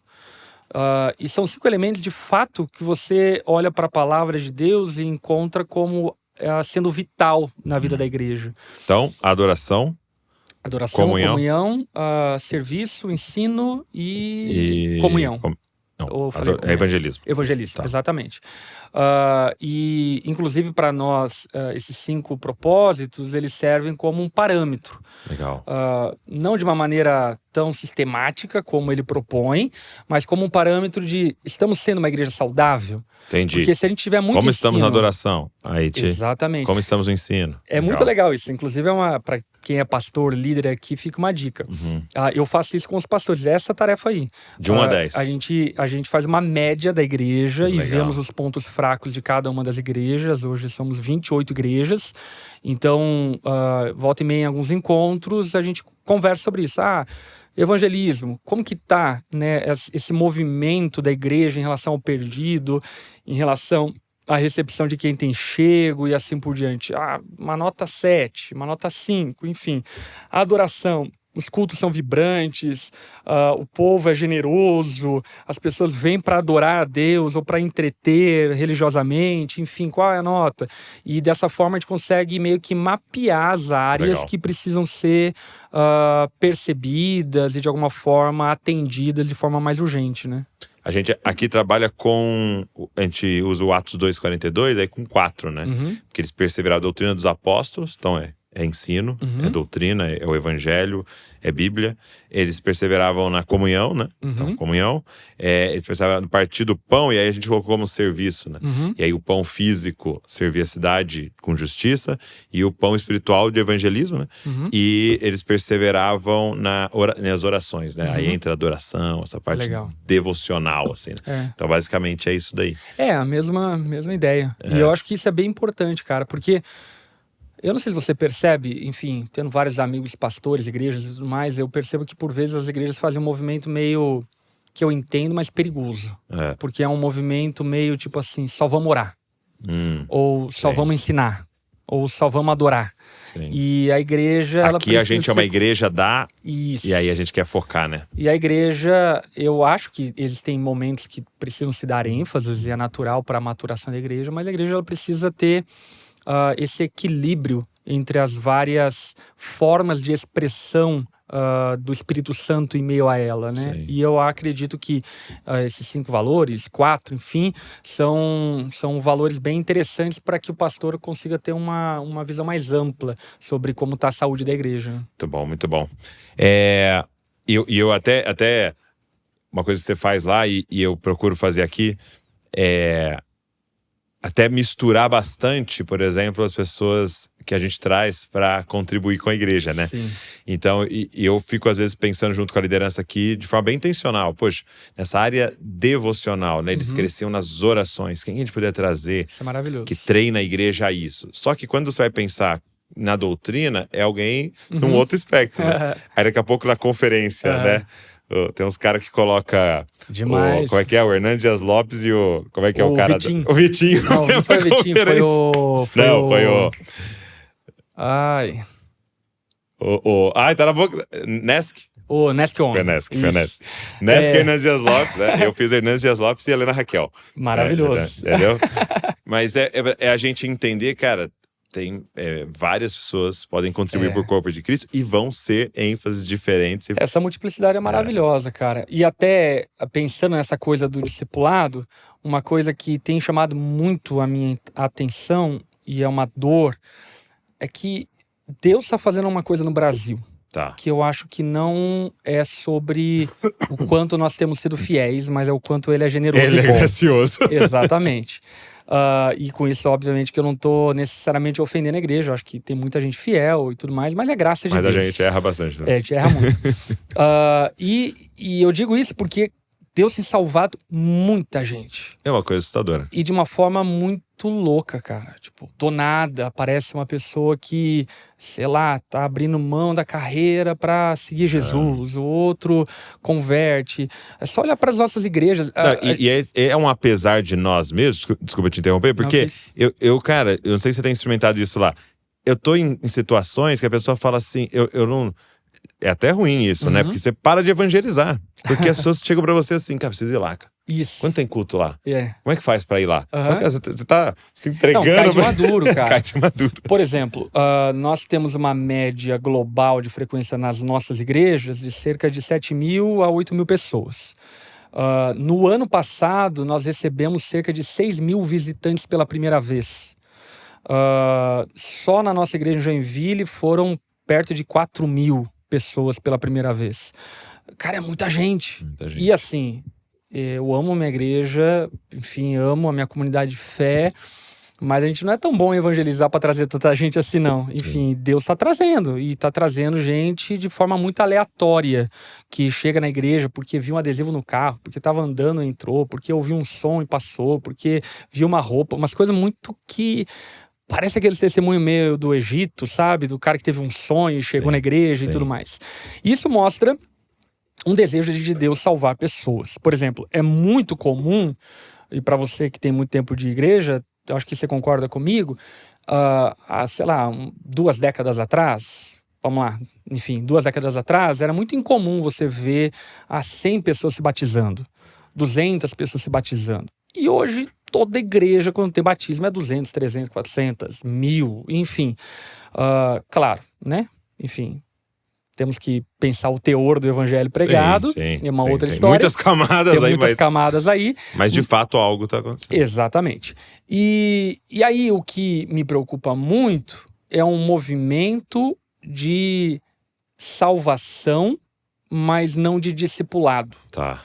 E são 5 elementos, de fato, que você olha para a palavra de Deus e encontra como sendo vital na vida da igreja. Então, adoração, comunhão, serviço, ensino e comunhão. É evangelismo. Evangelismo, exatamente. E, inclusive, para nós, esses 5 propósitos, eles servem como um parâmetro. Legal. Não de uma maneira tão sistemática como ele propõe, mas como um parâmetro de estamos sendo uma igreja saudável. Entendi. Porque se a gente tiver muito como ensino, estamos na adoração. Exatamente. Como estamos no ensino. É muito legal isso. Inclusive, para quem é pastor, líder aqui, fica uma dica. Eu faço isso com os pastores. Essa tarefa aí. De 1 a 10. A gente faz uma média da igreja e vemos os pontos fracos de cada uma das igrejas. Hoje somos 28 igrejas. Então, volta e meia em alguns encontros, a gente conversa sobre isso. Evangelismo, como que tá, né, esse movimento da igreja em relação ao perdido, em relação à recepção de quem tem chego e assim por diante. Uma nota 7, uma nota 5, enfim. A adoração, os cultos são vibrantes, o povo é generoso, as pessoas vêm para adorar a Deus ou para entreter religiosamente, enfim, qual é a nota? E dessa forma a gente consegue meio que mapear as áreas que precisam ser percebidas e de alguma forma atendidas de forma mais urgente, né? A gente aqui trabalha a gente usa o Atos 2,42, aí com 4, né? Porque eles perseveraram a doutrina dos apóstolos, então é ensino, é doutrina, é o evangelho, é Bíblia. Eles perseveravam na comunhão, né? Então, comunhão. Eles perseveravam no partir do pão, e aí a gente colocou como serviço, né? E aí o pão físico servia a cidade com justiça, e o pão espiritual de evangelismo, né? E eles perseveravam nas orações, né? Aí entra a adoração, essa parte devocional, assim, né? Então, basicamente, é isso daí. A mesma ideia. E eu acho que isso é bem importante, cara, porque eu não sei se você percebe, enfim, tendo vários amigos pastores, igrejas e tudo mais, eu percebo que por vezes as igrejas fazem um movimento meio, que eu entendo, mas perigoso. Porque é um movimento meio tipo assim, só vamos orar. Ou só vamos ensinar. Ou só vamos adorar. Sim. E a igreja... Aqui a gente é uma igreja Isso. E aí a gente quer focar, né? E a igreja, eu acho que existem momentos que precisam se dar ênfase, e é natural para a maturação da igreja, mas a igreja ela precisa ter esse equilíbrio entre as várias formas de expressão do Espírito Santo em meio a ela, né? Sim. E eu acredito que esses 5 valores, 4, enfim, são valores bem interessantes para que o pastor consiga ter uma visão mais ampla sobre como está a saúde da igreja. Muito bom, muito bom. Eu até uma coisa que você faz lá e eu procuro fazer aqui é até misturar bastante, por exemplo, as pessoas que a gente traz para contribuir com a igreja, né? Sim. Então, eu fico às vezes pensando junto com a liderança aqui de forma bem intencional. Poxa, nessa área devocional, né? Eles cresciam nas orações. Quem a gente poderia trazer Isso é maravilhoso. que treina a igreja a isso? Só que quando você vai pensar na doutrina, é alguém num outro espectro, né? Aí daqui a pouco na conferência, né? Tem uns caras que coloca Demais. como é que é? O Hernandes Dias Lopes e o... Como é que é o cara? Vitinho. O Vitinho. Não foi o Vitinho, foi o... Ai... Ai, tá na boca... Nesk? O Nesk On. Foi Nesk. Nesk e Hernandes Dias Lopes, né? Eu fiz Hernandes Dias Lopes e Helena Raquel. Maravilhoso. Entendeu? Mas é a gente entender, cara... Tem várias pessoas podem contribuir para o corpo de Cristo e vão ser ênfases diferentes. Essa multiplicidade é maravilhosa, cara. E até pensando nessa coisa do discipulado, uma coisa que tem chamado muito a minha atenção e é uma dor, é que Deus está fazendo uma coisa no Brasil. Tá. Que eu acho que não é sobre o quanto nós temos sido fiéis, mas é o quanto ele é generoso Ele e é bom. gracioso. Exatamente. E com isso, obviamente, que eu não tô necessariamente ofendendo a igreja. Eu acho que tem muita gente fiel e tudo mais, mas é graça de Deus. Mas a gente erra bastante. Né? A gente erra muito. E eu digo isso porque Deus tem salvado muita gente. É uma coisa assustadora. E de uma forma muito louca, cara. Tipo, do nada aparece uma pessoa que, sei lá, tá abrindo mão da carreira pra seguir Jesus. O outro converte. É só olhar para as nossas igrejas. É um apesar de nós mesmos, desculpa te interromper, porque cara, eu não sei se você tem experimentado isso lá. Eu tô em situações que a pessoa fala assim, eu não... É até ruim isso, né? Porque você para de evangelizar. Porque as pessoas chegam pra você assim, cara, precisa ir lá, cara. Isso. Quando tem culto lá? Como é que faz pra ir lá? Você tá se Não, entregando... cai de maduro, cara. Cai de maduro. Por exemplo, nós temos uma média global de frequência nas nossas igrejas de cerca de 7.000 a 8.000 pessoas. No ano passado, nós recebemos cerca de 6.000 visitantes pela primeira vez. Só na nossa igreja em Joinville foram perto de 4.000 pessoas pela primeira vez. Cara, é muita gente. E assim, eu amo a minha igreja, enfim, amo a minha comunidade de fé, mas a gente não é tão bom em evangelizar para trazer tanta gente assim, não. Enfim, Deus está trazendo, e está trazendo gente de forma muito aleatória, que chega na igreja porque viu um adesivo no carro, porque estava andando e entrou, porque ouviu um som e passou, porque viu uma roupa, umas coisas muito que... Parece aquele testemunho meio do Egito, sabe? Do cara que teve um sonho e chegou na igreja e tudo mais. Isso mostra um desejo de Deus salvar pessoas. Por exemplo, é muito comum, e para você que tem muito tempo de igreja, eu acho que você concorda comigo, sei lá, 2 décadas atrás, vamos lá, enfim, 2 décadas atrás, era muito incomum você ver 100 pessoas se batizando, 200 pessoas se batizando. E hoje... Toda igreja, quando tem batismo, é 200, 300, 400, 1.000, enfim. Claro, né? Enfim, temos que pensar o teor do evangelho pregado. É uma outra história. Muitas camadas tem muitas camadas aí. Mas, de fato, algo está acontecendo. Exatamente. E aí, o que me preocupa muito é um movimento de salvação, mas não de discipulado. Tá.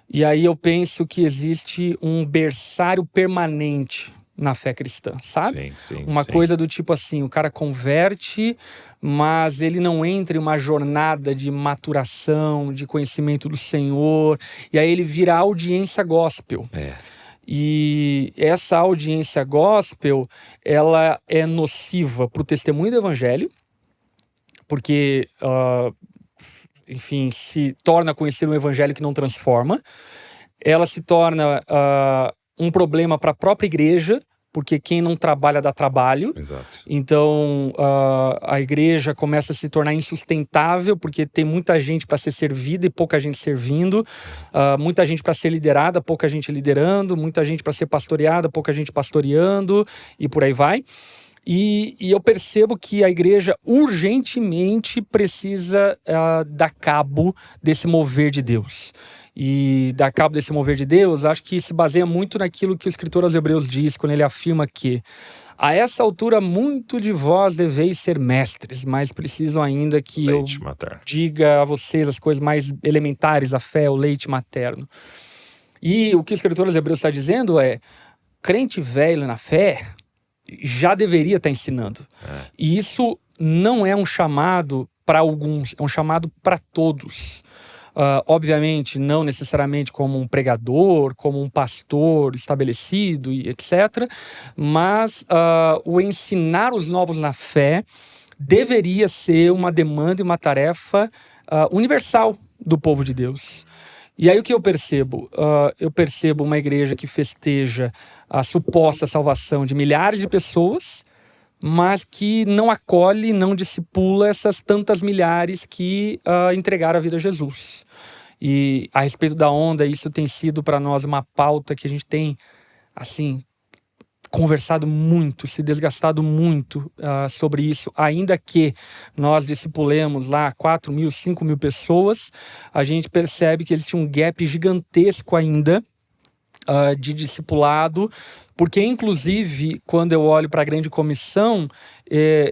E aí eu penso que existe um berçário permanente na fé cristã, sabe? Sim. Uma coisa do tipo assim, o cara converte, mas ele não entra em uma jornada de maturação, de conhecimento do Senhor, e aí ele vira audiência gospel. E essa audiência gospel, ela é nociva para o testemunho do evangelho, porque... enfim, se torna conhecer um evangelho que não transforma. Ela se torna um problema para a própria igreja, porque quem não trabalha dá trabalho. Exato. Então, a igreja começa a se tornar insustentável, porque tem muita gente para ser servida e pouca gente servindo, muita gente para ser liderada, pouca gente liderando, muita gente para ser pastoreada, pouca gente pastoreando, e por aí vai. E eu percebo que a igreja urgentemente precisa dar cabo desse mover de Deus. E dar cabo desse mover de Deus, acho que se baseia muito naquilo que o escritor aos Hebreus diz, quando ele afirma que a essa altura muito de vós deveis ser mestres, mas precisam ainda que Leite eu materno. diga a vocês as coisas mais elementares da fé, o leite materno. E o que o escritor aos Hebreus está dizendo é: crente velho na fé já deveria estar ensinando. E isso não é um chamado para alguns, é um chamado para todos. Obviamente, não necessariamente como um pregador, como um pastor estabelecido e etc. Mas o ensinar os novos na fé deveria ser uma demanda e uma tarefa universal do povo de Deus. E aí o que eu percebo? Eu percebo uma igreja que festeja a suposta salvação de milhares de pessoas, mas que não acolhe, não discipula essas tantas milhares que entregaram a vida a Jesus. E a respeito da onda, isso tem sido para nós uma pauta que a gente tem, assim, conversado muito, se desgastado muito sobre isso. Ainda que nós discipulemos lá 4 mil, 5 mil pessoas, a gente percebe que existe um gap gigantesco ainda de discipulado, porque inclusive quando eu olho para a grande comissão,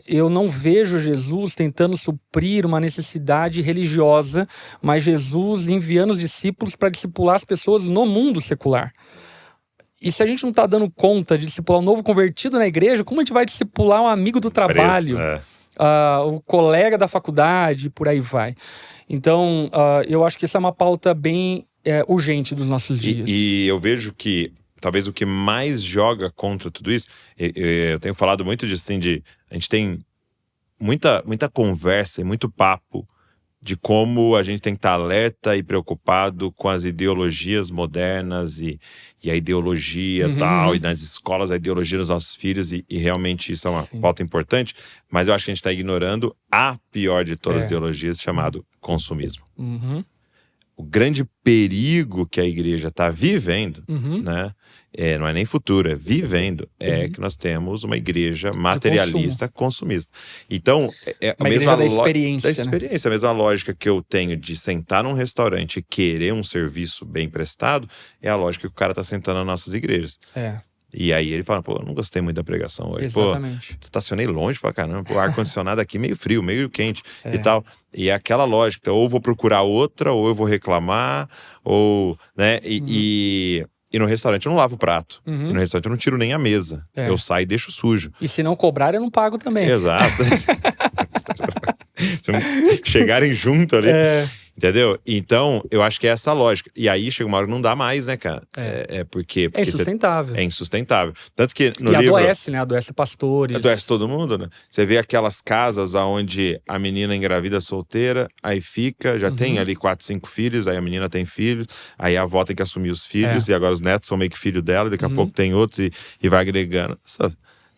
eu não vejo Jesus tentando suprir uma necessidade religiosa, mas Jesus enviando os discípulos para discipular as pessoas no mundo secular. E se a gente não está dando conta de discipular um novo convertido na igreja, como a gente vai discipular um amigo do trabalho, o colega da faculdade, por aí vai. Então, eu acho que isso é uma pauta bem urgente dos nossos dias. E eu vejo que talvez o que mais joga contra tudo isso, eu tenho falado muito disso, assim, a gente tem muita conversa e muito papo de como a gente tem que estar alerta e preocupado com as ideologias modernas e a ideologia tal, e nas escolas a ideologia dos nossos filhos, e realmente isso é uma pauta importante, mas eu acho que a gente está ignorando a pior de todas as ideologias, chamado consumismo. O grande perigo que a igreja está vivendo, né? Não é nem futuro, é vivendo, que nós temos uma igreja materialista, consumista. Então, a mesma da experiência, né? A mesma lógica que eu tenho de sentar num restaurante e querer um serviço bem prestado, é a lógica que o cara está sentando nas nossas igrejas. E aí ele fala, pô, eu não gostei muito da pregação hoje. Exatamente. Pô, estacionei longe pra caramba, pô, ar-condicionado aqui meio frio, meio quente e tal. E é aquela lógica, então, ou vou procurar outra, ou eu vou reclamar, ou, né, e no restaurante eu não lavo o prato. E no restaurante eu não tiro nem a mesa. Eu saio e deixo sujo. E se não cobrar, eu não pago também. Exato. Se não chegarem junto ali. Entendeu? Então, eu acho que é essa a lógica. E aí chega uma hora que não dá mais, né, cara? Porque é insustentável. É insustentável. Tanto que no livro... adoece, né? Adoece pastores. Adoece todo mundo, né? Você vê aquelas casas onde a menina engravida solteira, aí fica, já tem ali 4, 5 filhos, aí a menina tem filhos, aí a avó tem que assumir os filhos, e agora os netos são meio que filho dela, daqui a pouco tem outros e vai agregando.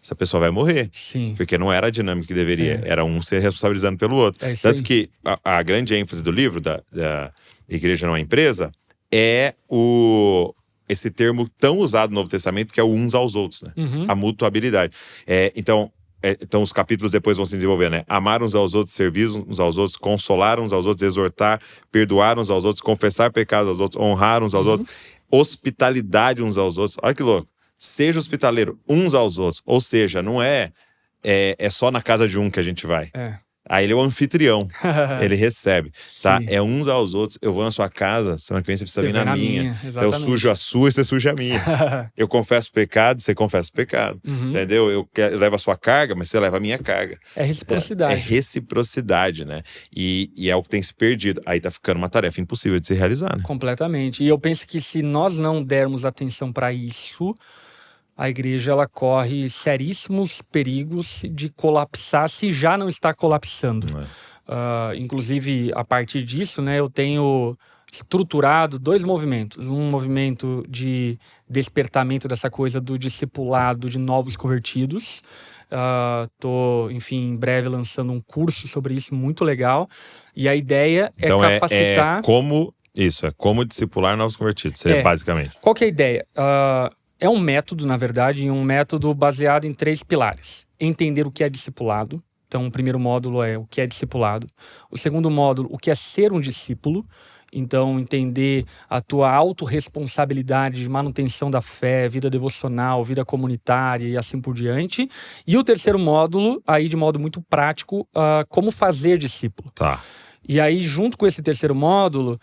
Essa pessoa vai morrer. Sim. Porque não era a dinâmica que deveria. Era um se responsabilizando pelo outro. Tanto que a grande ênfase do livro, da Igreja Não é Empresa, é esse termo tão usado no Novo Testamento, que é o uns aos outros, né? A mutuabilidade. Então, os capítulos depois vão se desenvolver, né? Amar uns aos outros, servir uns aos outros, consolar uns aos outros, exortar, perdoar uns aos outros, confessar pecados aos outros, honrar uns aos outros, hospitalidade uns aos outros. Olha que louco. Seja hospitaleiro uns aos outros. Ou seja, não é só na casa de um que a gente vai. Aí ele é o anfitrião. Ele recebe. Tá? É uns aos outros. Eu vou na sua casa, semana que vem você precisa vir na minha. Eu sujo a sua e você suja a minha. Eu confesso o pecado, você confessa o pecado. Entendeu? Eu levo a sua carga, mas você leva a minha carga. É reciprocidade. É reciprocidade, né? E é o que tem se perdido. Aí tá ficando uma tarefa impossível de se realizar, né? Completamente. E eu penso que se nós não dermos atenção para isso, a igreja ela corre seríssimos perigos de colapsar, se já não está colapsando. Inclusive, a partir disso, né, eu tenho estruturado 2 movimentos. Um movimento de despertamento dessa coisa do discipulado de novos convertidos. Tô, enfim, em breve lançando um curso sobre isso muito legal. E a ideia então, é capacitar... Isso, é como discipular novos convertidos, basicamente. Qual que é a ideia? é um método, na verdade, um método baseado em 3 pilares. Entender o que é discipulado. Então, o primeiro módulo é o que é discipulado. O segundo módulo, o que é ser um discípulo. Então, entender a tua autorresponsabilidade de manutenção da fé, vida devocional, vida comunitária e assim por diante. E o terceiro módulo, aí de modo muito prático, como fazer discípulo. Tá. E aí, junto com esse terceiro módulo,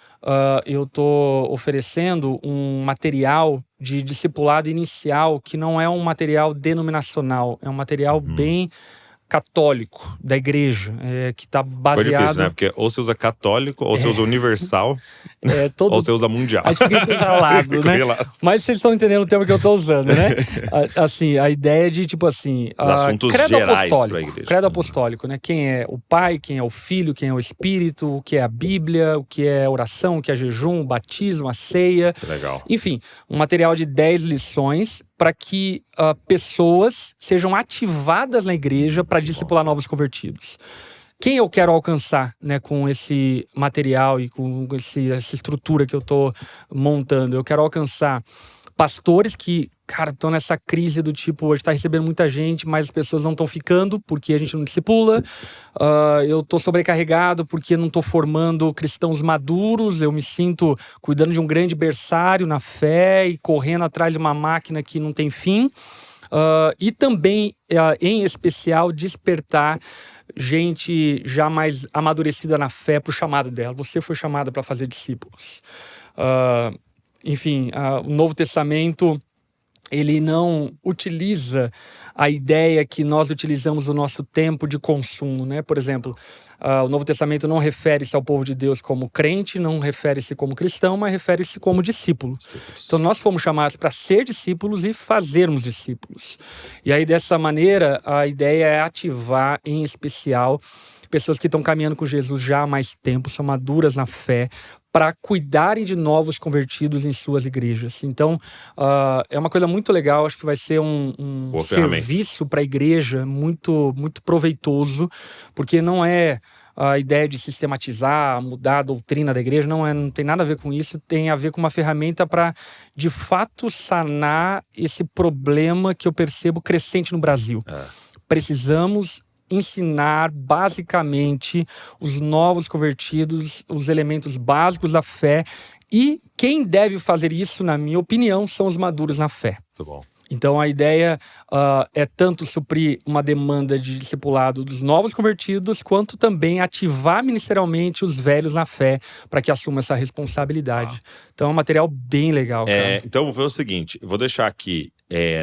eu estou oferecendo um material de discipulado inicial que não é um material denominacional, é um material bem católico da igreja, que está Foi baseado... difícil, né? Porque ou você usa católico, ou você usa universal, ou você usa mundial. A gente fica enrolado, né? Mas vocês estão entendendo o termo que eu estou usando, né? Assim, a ideia de, tipo assim... Os assuntos credo gerais apostólico, para a igreja. Credo apostólico, né? Quem é o Pai, quem é o Filho, quem é o Espírito, o que é a Bíblia, o que é oração, o que é jejum, o batismo, a ceia. Que legal. Enfim, um material de 10 lições para que pessoas sejam ativadas na igreja para discipular novos convertidos. Quem eu quero alcançar, né, com esse material e com essa estrutura que eu estou montando? Eu quero alcançar pastores que, cara, estão nessa crise do tipo, a gente está recebendo muita gente, mas as pessoas não estão ficando porque a gente não discipula. Eu estou sobrecarregado porque não estou formando cristãos maduros. Eu me sinto cuidando de um grande berçário na fé e correndo atrás de uma máquina que não tem fim. E também, em especial, despertar gente já mais amadurecida na fé para o chamado dela. Você foi chamada para fazer discípulos. Enfim, o Novo Testamento, ele não utiliza a ideia que nós utilizamos o nosso tempo de consumo, né? Por exemplo, o Novo Testamento não refere-se ao povo de Deus como crente, não refere-se como cristão, mas refere-se como discípulo. Então, nós fomos chamados para ser discípulos e fazermos discípulos. E aí, dessa maneira, a ideia é ativar, em especial, pessoas que estão caminhando com Jesus já há mais tempo, são maduras na fé, para cuidarem de novos convertidos em suas igrejas. Então, é uma coisa muito legal, acho que vai ser um serviço para a igreja muito, muito proveitoso, porque não é a ideia de sistematizar, mudar a doutrina da igreja, não tem nada a ver com isso, tem a ver com uma ferramenta para, de fato, sanar esse problema que eu percebo crescente no Brasil. Precisamos ensinar basicamente os novos convertidos, os elementos básicos da fé, e quem deve fazer isso, na minha opinião, são os maduros na fé. Muito bom. Então a ideia é tanto suprir uma demanda de discipulado dos novos convertidos, quanto também ativar ministerialmente os velhos na fé para que assumam essa responsabilidade. Então é um material bem legal, cara. Então vou fazer o seguinte, eu vou deixar aqui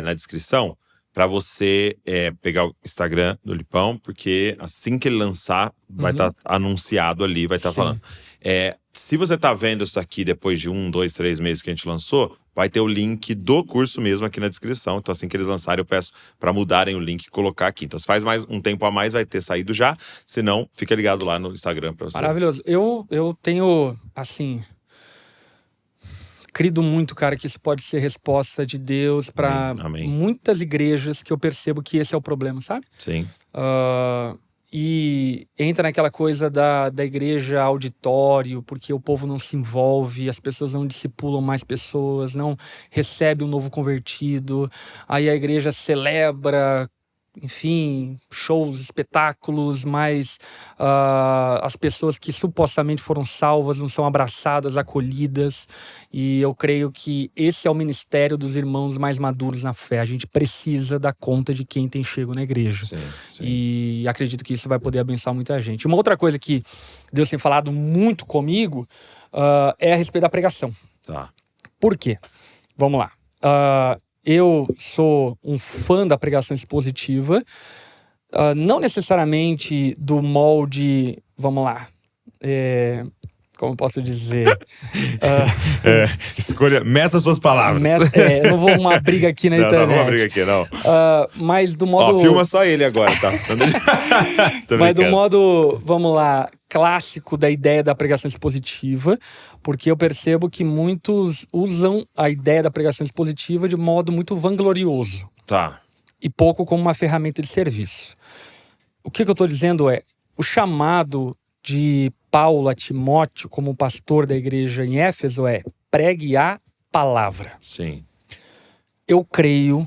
na descrição para você pegar o Instagram do Lipão, porque assim que ele lançar, vai estar anunciado ali, vai estar falando. Se você tá vendo isso aqui depois de 1, 2, 3 meses que a gente lançou, vai ter o link do curso mesmo aqui na descrição. Então assim que eles lançarem, eu peço para mudarem o link e colocar aqui. Então se faz mais um tempo a mais, vai ter saído já. Se não, fica ligado lá no Instagram para você. Maravilhoso. Eu tenho, assim... Crido muito, cara, que isso pode ser resposta de Deus para muitas igrejas, que eu percebo que esse é o problema, sabe? Sim. E entra naquela coisa da igreja auditório, porque o povo não se envolve, as pessoas não discipulam mais pessoas, não recebe um novo convertido. Aí a igreja celebra, enfim, shows, espetáculos, mas as pessoas que supostamente foram salvas não são abraçadas, acolhidas. E eu creio que esse é o ministério dos irmãos mais maduros na fé. A gente precisa dar conta de quem tem chego na igreja. Sim. E acredito que isso vai poder abençoar muita gente. Uma outra coisa que Deus tem falado muito comigo é a respeito da pregação. Tá. Por quê? Vamos lá. Eu sou um fã da pregação expositiva, não necessariamente do molde, vamos lá, como eu posso dizer? Escolha, meça as suas palavras. Eu não vou uma briga aqui na internet. Não vou uma briga aqui, não. Mas do modo... filma só ele agora, tá? Mas do modo, vamos lá, clássico da ideia da pregação expositiva, porque eu percebo que muitos usam a ideia da pregação expositiva de modo muito vanglorioso. Tá. E pouco como uma ferramenta de serviço. O que eu estou dizendo é, o chamado de Paulo a Timóteo como pastor da igreja em Éfeso é: pregue a palavra. Sim. Eu creio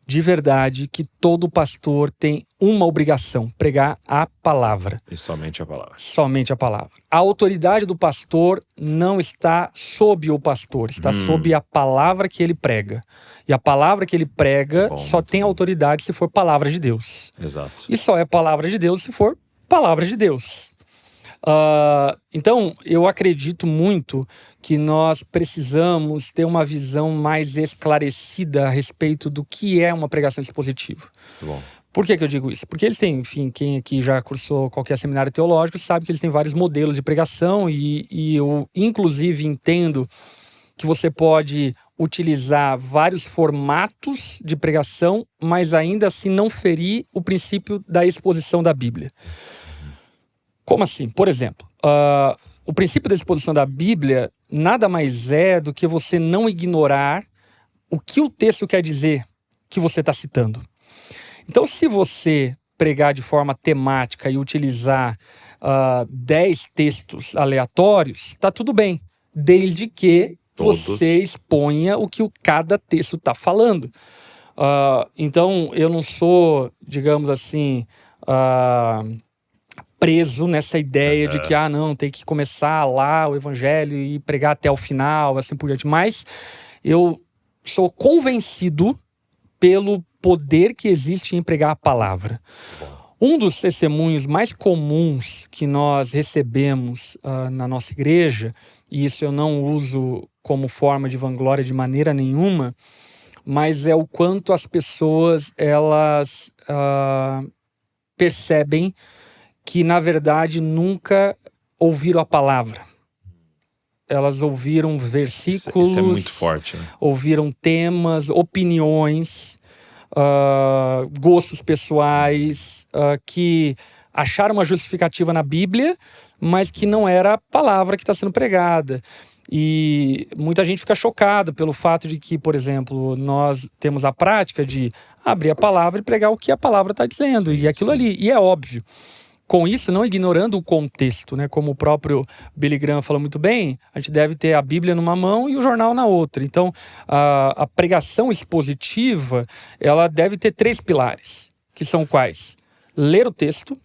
de verdade que todo pastor tem uma obrigação: pregar a palavra. E somente a palavra. Somente a palavra. A autoridade do pastor não está sob o pastor, está sob a palavra que ele prega. E a palavra que ele prega só tem autoridade se for palavra de Deus. Exato. E só é palavra de Deus se for palavra de Deus. Então, eu acredito muito que nós precisamos ter uma visão mais esclarecida a respeito do que é uma pregação expositiva. Bom. Por que eu digo isso? Porque eles têm, enfim, quem aqui já cursou qualquer seminário teológico sabe que eles têm vários modelos de pregação e eu, inclusive, entendo que você pode utilizar vários formatos de pregação, mas ainda assim não ferir o princípio da exposição da Bíblia. Como assim? Por exemplo, o princípio da exposição da Bíblia nada mais é do que você não ignorar o que o texto quer dizer que você está citando. Então, se você pregar de forma temática e utilizar 10 textos aleatórios, está tudo bem, desde que você exponha o que cada texto está falando. Então, eu não sou, digamos assim, preso nessa ideia de que, não, tem que começar lá o evangelho e pregar até o final, assim por diante. Mas eu sou convencido pelo poder que existe em pregar a palavra. Um dos testemunhos mais comuns que nós recebemos na nossa igreja, e isso eu não uso como forma de vanglória de maneira nenhuma, mas é o quanto as pessoas, elas percebem que, na verdade, nunca ouviram a palavra. Elas ouviram versículos. Isso é muito forte, né? Ouviram temas, opiniões, gostos pessoais, que acharam uma justificativa na Bíblia, mas que não era a palavra que está sendo pregada. E muita gente fica chocada pelo fato de que, por exemplo, nós temos a prática de abrir a palavra e pregar o que a palavra está dizendo, e aquilo ali. E é óbvio. Com isso, não ignorando o contexto, né? Como o próprio Billy Graham falou muito bem, a gente deve ter a Bíblia numa mão e o jornal na outra. Então, a pregação expositiva, ela deve ter 3 pilares, que são quais? Ler o texto,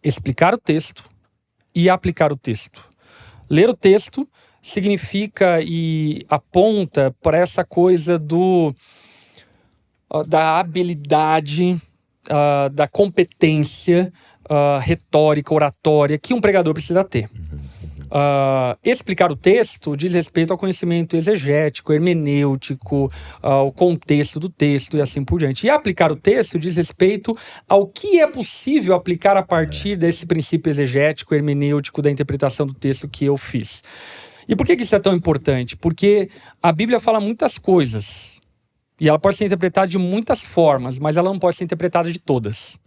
explicar o texto e aplicar o texto. Ler o texto significa e aponta para essa coisa da habilidade, da competência retórica, oratória que um pregador precisa ter. Explicar o texto diz respeito ao conhecimento exegético, hermenêutico, ao contexto do texto e assim por diante. E aplicar o texto diz respeito ao que é possível aplicar a partir desse princípio exegético, hermenêutico da interpretação do texto que eu fiz. E por que isso é tão importante? Porque a Bíblia fala muitas coisas e ela pode ser interpretada de muitas formas, mas ela não pode ser interpretada de todas.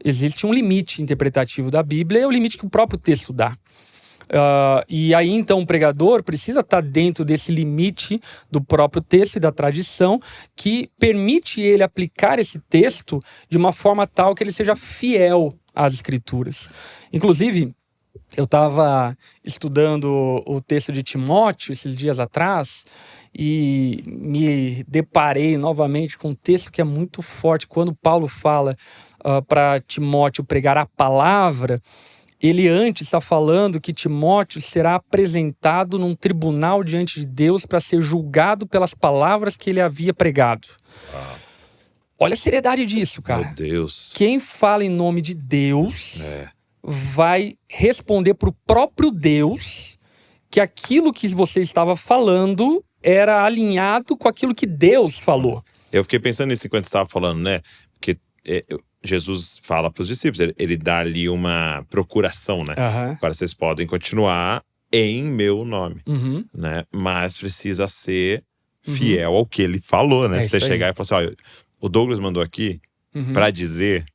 Existe um limite interpretativo da Bíblia, é o limite que o próprio texto dá. E aí, então, o pregador precisa estar dentro desse limite do próprio texto e da tradição que permite ele aplicar esse texto de uma forma tal que ele seja fiel às Escrituras. Inclusive, eu estava estudando o texto de Timóteo esses dias atrás e me deparei novamente com um texto que é muito forte. Quando Paulo fala para Timóteo pregar a palavra, ele antes está falando que Timóteo será apresentado num tribunal diante de Deus para ser julgado pelas palavras que ele havia pregado. Olha a seriedade disso, cara. Meu Deus. Quem fala em nome de Deus vai responder para o próprio Deus que aquilo que você estava falando era alinhado com aquilo que Deus falou. Eu fiquei pensando nisso enquanto você estava falando, né? Porque Jesus fala para os discípulos, ele dá ali uma procuração, né? Agora vocês podem continuar em meu nome, né? Mas precisa ser fiel ao que ele falou, né? Você chegar e falar assim, olha, o Douglas mandou aqui para dizer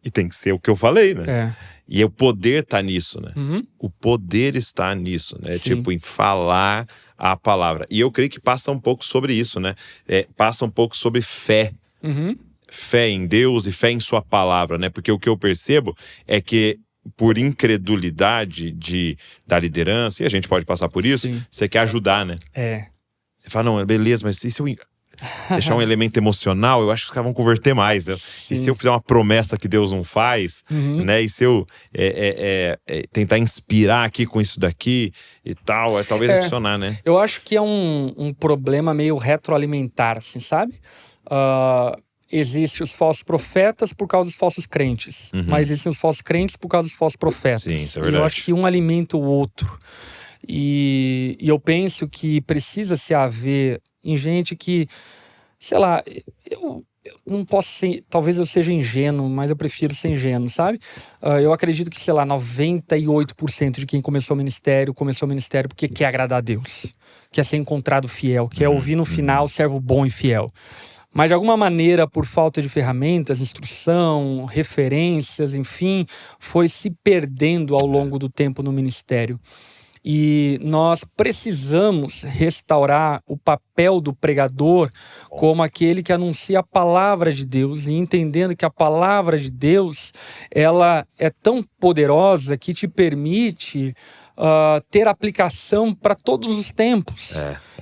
e tem que ser o que eu falei, né? E o poder tá nisso, né? O poder está nisso, né? Tipo, em falar a palavra. E eu creio que passa um pouco sobre isso, né? Passa um pouco sobre fé. Fé em Deus e fé em sua palavra, né? Porque o que eu percebo é que por incredulidade da liderança, e a gente pode passar por isso, você quer ajudar, né? Você fala, não, beleza, mas e se eu deixar um elemento emocional, eu acho que os caras vão converter mais. Né? E se eu fizer uma promessa que Deus não faz, né? E se eu tentar inspirar aqui com isso daqui e tal, talvez adicionar, né? Eu acho que é um problema meio retroalimentar, assim, sabe? Existem os falsos profetas por causa dos falsos crentes. Mas existem os falsos crentes por causa dos falsos profetas. Sim, isso é e verdade. eu acho que um alimenta o outro. E eu penso que precisa se haver em gente que, sei lá, eu não posso ser, talvez eu seja ingênuo, mas eu prefiro ser ingênuo, sabe? Eu acredito que, sei lá, 98% de quem começou o ministério porque quer agradar a Deus, quer ser encontrado fiel, quer ouvir no final servo bom e fiel. Mas de alguma maneira, por falta de ferramentas, instrução, referências, enfim, foi se perdendo ao longo do tempo no ministério. E nós precisamos restaurar o papel do pregador como aquele que anuncia a palavra de Deus e entendendo que a palavra de Deus, ela é tão poderosa que te permite ter aplicação para todos os tempos.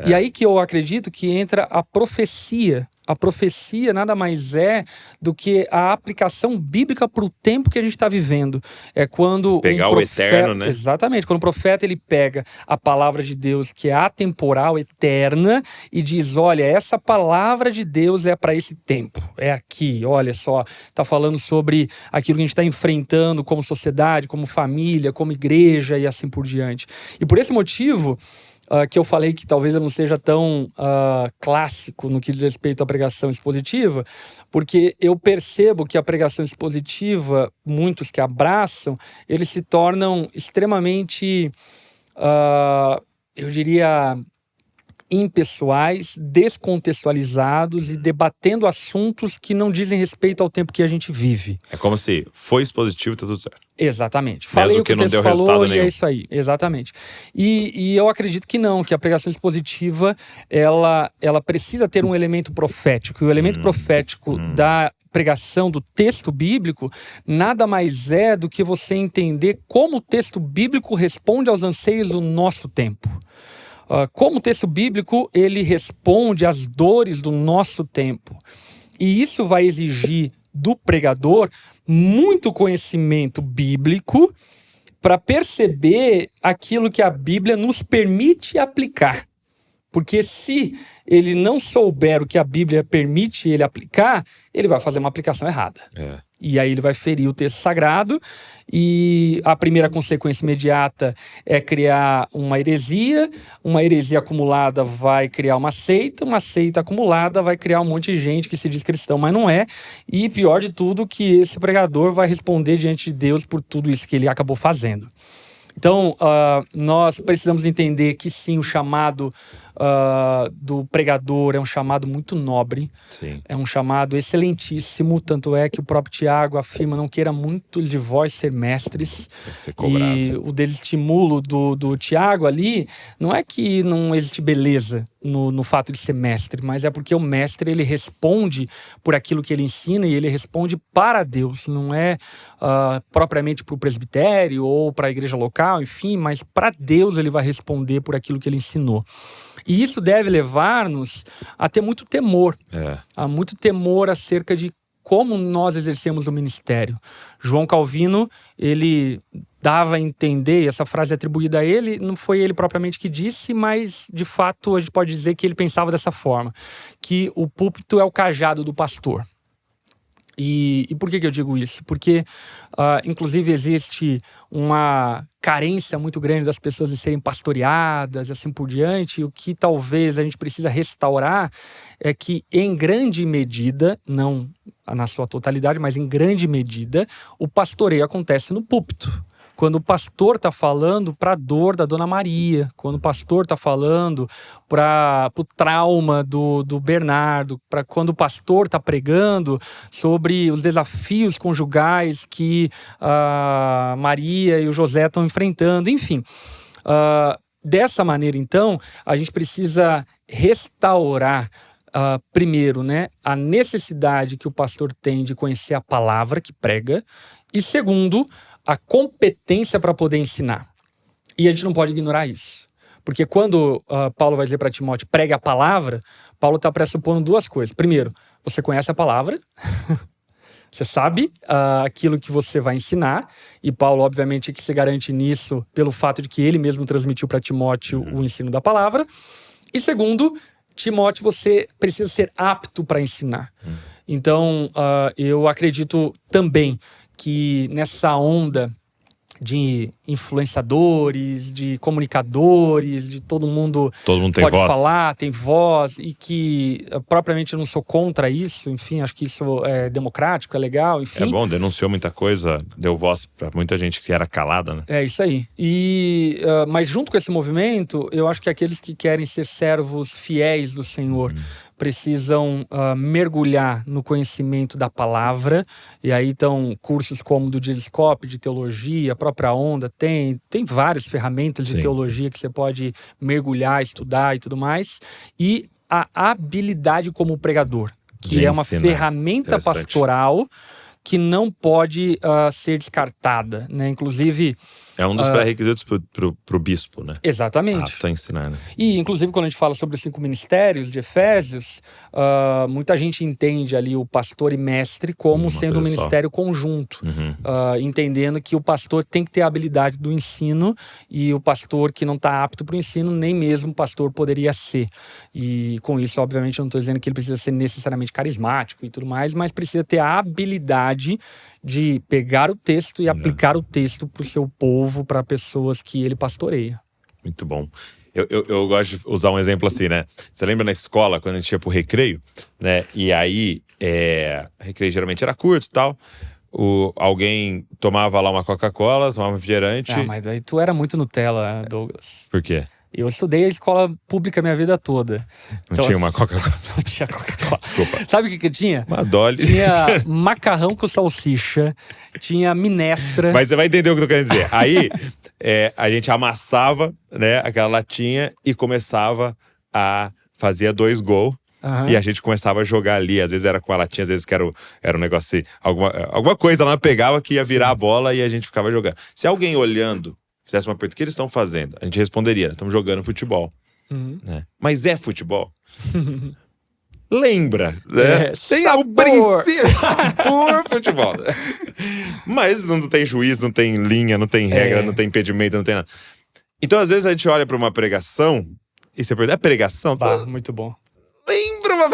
E aí que eu acredito que entra a profecia. A profecia nada mais é do que a aplicação bíblica para o tempo que a gente está vivendo. É quando pegar o eterno, né? Exatamente. Quando o profeta ele pega a palavra de Deus, que é atemporal, eterna, e diz, olha, essa palavra de Deus é para esse tempo. É aqui, olha só. Está falando sobre aquilo que a gente está enfrentando como sociedade, como família, como igreja e assim por diante. E por esse motivo... que eu falei que talvez eu não seja tão clássico no que diz respeito à pregação expositiva, porque eu percebo que a pregação expositiva, muitos que abraçam, eles se tornam extremamente, eu diria, impessoais, descontextualizados e debatendo assuntos que não dizem respeito ao tempo que a gente vive. É como se foi expositivo e tá tudo certo. Exatamente. Falei o que o texto falou e é isso aí. Exatamente. E eu acredito que não, que a pregação expositiva, ela precisa ter um elemento profético. E o elemento profético da pregação do texto bíblico nada mais é do que você entender como o texto bíblico responde aos anseios do nosso tempo. Como o texto bíblico, ele responde às dores do nosso tempo. E isso vai exigir do pregador muito conhecimento bíblico para perceber aquilo que a Bíblia nos permite aplicar. Porque se ele não souber o que a Bíblia permite ele aplicar, ele vai fazer uma aplicação errada. E aí ele vai ferir o texto sagrado e a primeira consequência imediata é criar uma heresia acumulada vai criar uma seita acumulada vai criar um monte de gente que se diz cristão, mas não é. E pior de tudo, que esse pregador vai responder diante de Deus por tudo isso que ele acabou fazendo. Então, nós precisamos entender que sim, o chamado do pregador é um chamado muito nobre. Sim. É um chamado excelentíssimo, tanto é que o próprio Tiago afirma, não queira muitos de vós ser mestres. Vai ser cobrado. E o desestimulo do Tiago ali, não é que não existe beleza no fato de ser mestre, mas é porque o mestre, ele responde por aquilo que ele ensina e ele responde para Deus, não é propriamente para o presbitério ou para a igreja local, enfim, mas para Deus ele vai responder por aquilo que ele ensinou. E isso deve levar-nos a ter muito temor, muito temor acerca de como nós exercemos o ministério. João Calvino, ele dava a entender, essa frase atribuída a ele, não foi ele propriamente que disse, mas de fato a gente pode dizer que ele pensava dessa forma, que o púlpito é o cajado do pastor. E por que eu digo isso? Porque, inclusive, existe uma carência muito grande das pessoas de serem pastoreadas e assim por diante. E o que talvez a gente precisa restaurar é que, em grande medida, não na sua totalidade, mas em grande medida, o pastoreio acontece no púlpito. Quando o pastor está falando para a dor da Dona Maria, quando o pastor está falando para o trauma do Bernardo, quando o pastor está pregando sobre os desafios conjugais que a Maria e o José estão enfrentando, enfim. Dessa maneira, então, a gente precisa restaurar primeiro, né, a necessidade que o pastor tem de conhecer a palavra que prega e, segundo, a competência para poder ensinar. E a gente não pode ignorar isso. Porque quando Paulo vai dizer para Timóteo, pregue a palavra, Paulo está pressupondo duas coisas. Primeiro, você conhece a palavra, você sabe aquilo que você vai ensinar, e Paulo, obviamente, que se garante nisso pelo fato de que ele mesmo transmitiu para Timóteo o ensino da palavra. E segundo, Timóteo, você precisa ser apto para ensinar. Então, eu acredito também que nessa onda de influenciadores, de comunicadores, de todo mundo tem pode voz. falar, tem voz, e que propriamente eu não sou contra isso, enfim, acho que isso é democrático, é legal, enfim. É bom, denunciou muita coisa, deu voz pra muita gente que era calada, né? É isso aí. Mas junto com esse movimento, eu acho que aqueles que querem ser servos fiéis do Senhor precisam mergulhar no conhecimento da palavra. E aí estão cursos como do Dizascope, de teologia, a própria Onda tem várias ferramentas de teologia que você pode mergulhar, estudar e tudo mais. E a habilidade como pregador, que é uma ferramenta pastoral que não pode ser descartada, né? Inclusive... É um dos pré-requisitos pro bispo, né? Exatamente. Apto a ensinar, né? E, inclusive, quando a gente fala sobre os 5 ministérios de Efésios, muita gente entende ali o pastor e mestre como sendo um ministério conjunto. Entendendo que o pastor tem que ter a habilidade do ensino, e o pastor que não está apto para o ensino, nem mesmo o pastor poderia ser. E com isso, obviamente, eu não estou dizendo que ele precisa ser necessariamente carismático e tudo mais, mas precisa ter a habilidade de pegar o texto e aplicar o texto para o seu povo, para pessoas que ele pastoreia. Muito bom. Eu gosto de usar um exemplo assim, né? Você lembra na escola, quando a gente ia pro recreio, né? E aí, o recreio geralmente era curto e tal. Alguém tomava lá uma Coca-Cola, tomava um refrigerante. Mas daí tu era muito Nutella, Douglas. Por quê? Eu estudei a escola pública minha vida toda. Não tinha uma Coca-Cola? Não tinha Coca-Cola. Desculpa. Sabe o que tinha? Uma Dolly. Tinha macarrão com salsicha, tinha minestra. Mas você vai entender o que eu tô querendo dizer. Aí, a gente amassava, né, aquela latinha e começava a fazer 2 gols. E a gente começava a jogar ali. Às vezes era com a latinha, às vezes que era um negócio assim. Alguma coisa lá pegava que ia virar a bola e a gente ficava jogando. Se alguém olhando fizesse uma pergunta, o que eles estão fazendo? A gente responderia, estamos jogando futebol. Né? Mas é futebol? Lembra, né? Tem o princípio por futebol. Mas não tem juiz, não tem linha, não tem regra, não tem impedimento, não tem nada. Então, às vezes, a gente olha para uma pregação e você pergunta, é pregação? Muito bom. Lembra uma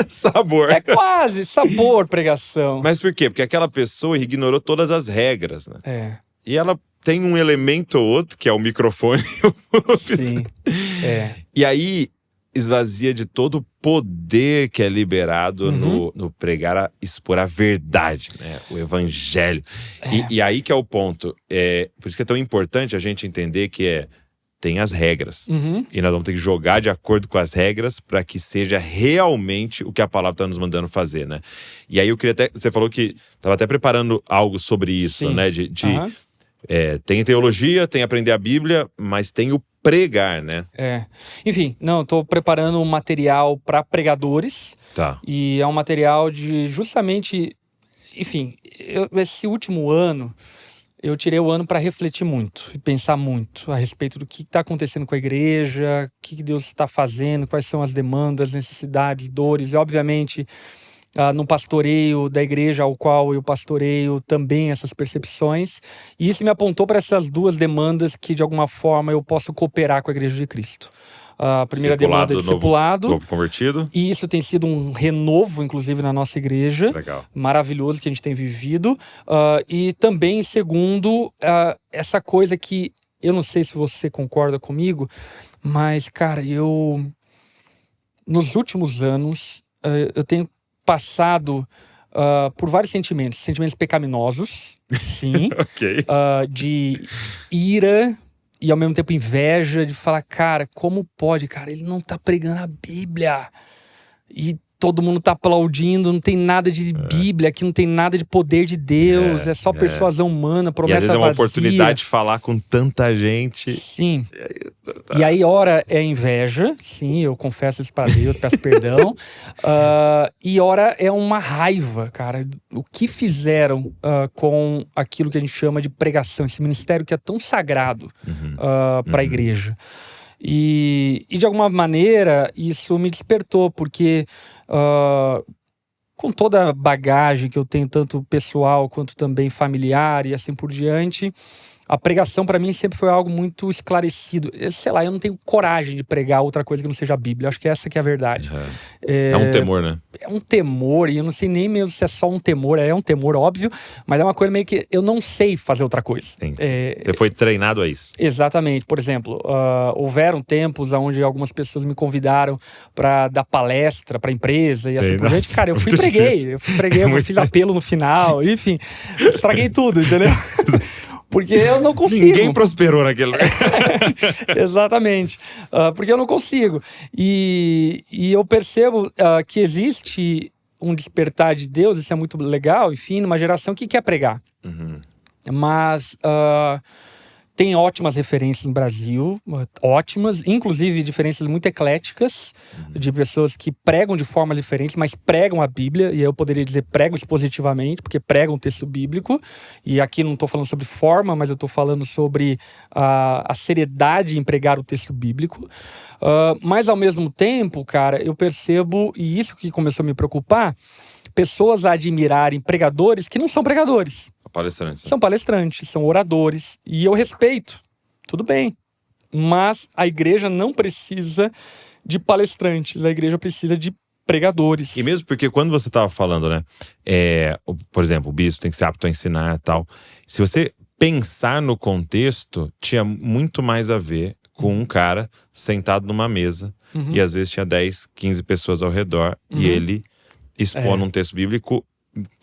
sabor. É quase sabor pregação. Mas por quê? Porque aquela pessoa ignorou todas as regras, né? E ela tem um elemento ou outro, que é o microfone. Sim. E aí, esvazia de todo o poder que é liberado no pregar, expor a verdade, né? O evangelho. E aí que é o ponto. Por isso que é tão importante a gente entender que tem as regras. E nós vamos ter que jogar de acordo com as regras para que seja realmente o que a palavra está nos mandando fazer, né? E aí eu queria até... Você falou que estava até preparando algo sobre isso, Sim. né? Tem teologia, tem aprender a Bíblia, mas tem o pregar, né? Enfim, não, estou preparando um material para pregadores. Tá. E é um material de justamente... Enfim, esse último ano, eu tirei o ano para refletir muito e pensar muito a respeito do que está acontecendo com a igreja, o que Deus está fazendo, quais são as demandas, necessidades, dores. E, obviamente, no pastoreio da igreja ao qual eu pastoreio, também essas percepções. E isso me apontou para essas 2 demandas que, de alguma forma, eu posso cooperar com a Igreja de Cristo. A primeira demanda é discipulado. Novo convertido. E isso tem sido um renovo, inclusive, na nossa igreja. Legal. Maravilhoso que a gente tem vivido. E também, segundo, essa coisa que eu não sei se você concorda comigo, mas, cara, nos últimos anos, eu tenho passado por vários sentimentos pecaminosos, sim, Ok. de ira e ao mesmo tempo inveja, de falar, cara, como pode, cara, ele não tá pregando a Bíblia e todo mundo tá aplaudindo, não tem nada de Bíblia, aqui não tem nada de poder de Deus, é só persuasão humana, promessa vazia. E às vezes é uma oportunidade de falar com tanta gente. Sim. E aí, ora é inveja, sim, eu confesso isso para Deus, peço perdão. E ora é uma raiva, cara. O que fizeram com aquilo que a gente chama de pregação, esse ministério que é tão sagrado para a igreja. E de alguma maneira, isso me despertou, porque com toda a bagagem que eu tenho, tanto pessoal quanto também familiar e assim por diante, a pregação para mim sempre foi algo muito esclarecido. Sei lá, eu não tenho coragem de pregar outra coisa que não seja a Bíblia. Acho que essa que é a verdade. É um temor, né? É um temor, e eu não sei nem mesmo se é só um temor. É um temor, óbvio, mas é uma coisa meio que eu não sei fazer outra coisa. Sim. Você foi treinado a isso. Exatamente. Por exemplo, houveram tempos onde algumas pessoas me convidaram para dar palestra para empresa e assim por diante. Cara, eu fui e preguei. Eu fiz apelo no final, enfim, estraguei tudo, entendeu? Porque eu não consigo. Ninguém prosperou naquele lugar. Exatamente. Porque eu não consigo. E eu percebo que existe um despertar de Deus, isso é muito legal, enfim, numa geração que quer pregar. Mas tem ótimas referências no Brasil, ótimas, inclusive diferenças muito ecléticas, de pessoas que pregam de formas diferentes, mas pregam a Bíblia, e eu poderia dizer pregam expositivamente, porque pregam o texto bíblico, e aqui não estou falando sobre forma, mas eu estou falando sobre a seriedade em pregar o texto bíblico. Mas ao mesmo tempo, cara, eu percebo, e isso que começou a me preocupar, pessoas a admirarem pregadores que não são pregadores. Palestrantes. São palestrantes, são oradores. E eu respeito. Tudo bem. Mas a igreja não precisa de palestrantes. A igreja precisa de pregadores. E mesmo porque quando você estava falando, né? Por exemplo, o bispo tem que ser apto a ensinar e tal. Se você pensar no contexto, tinha muito mais a ver com um cara sentado numa mesa. E às vezes tinha 10, 15 pessoas ao redor. E ele expondo um texto bíblico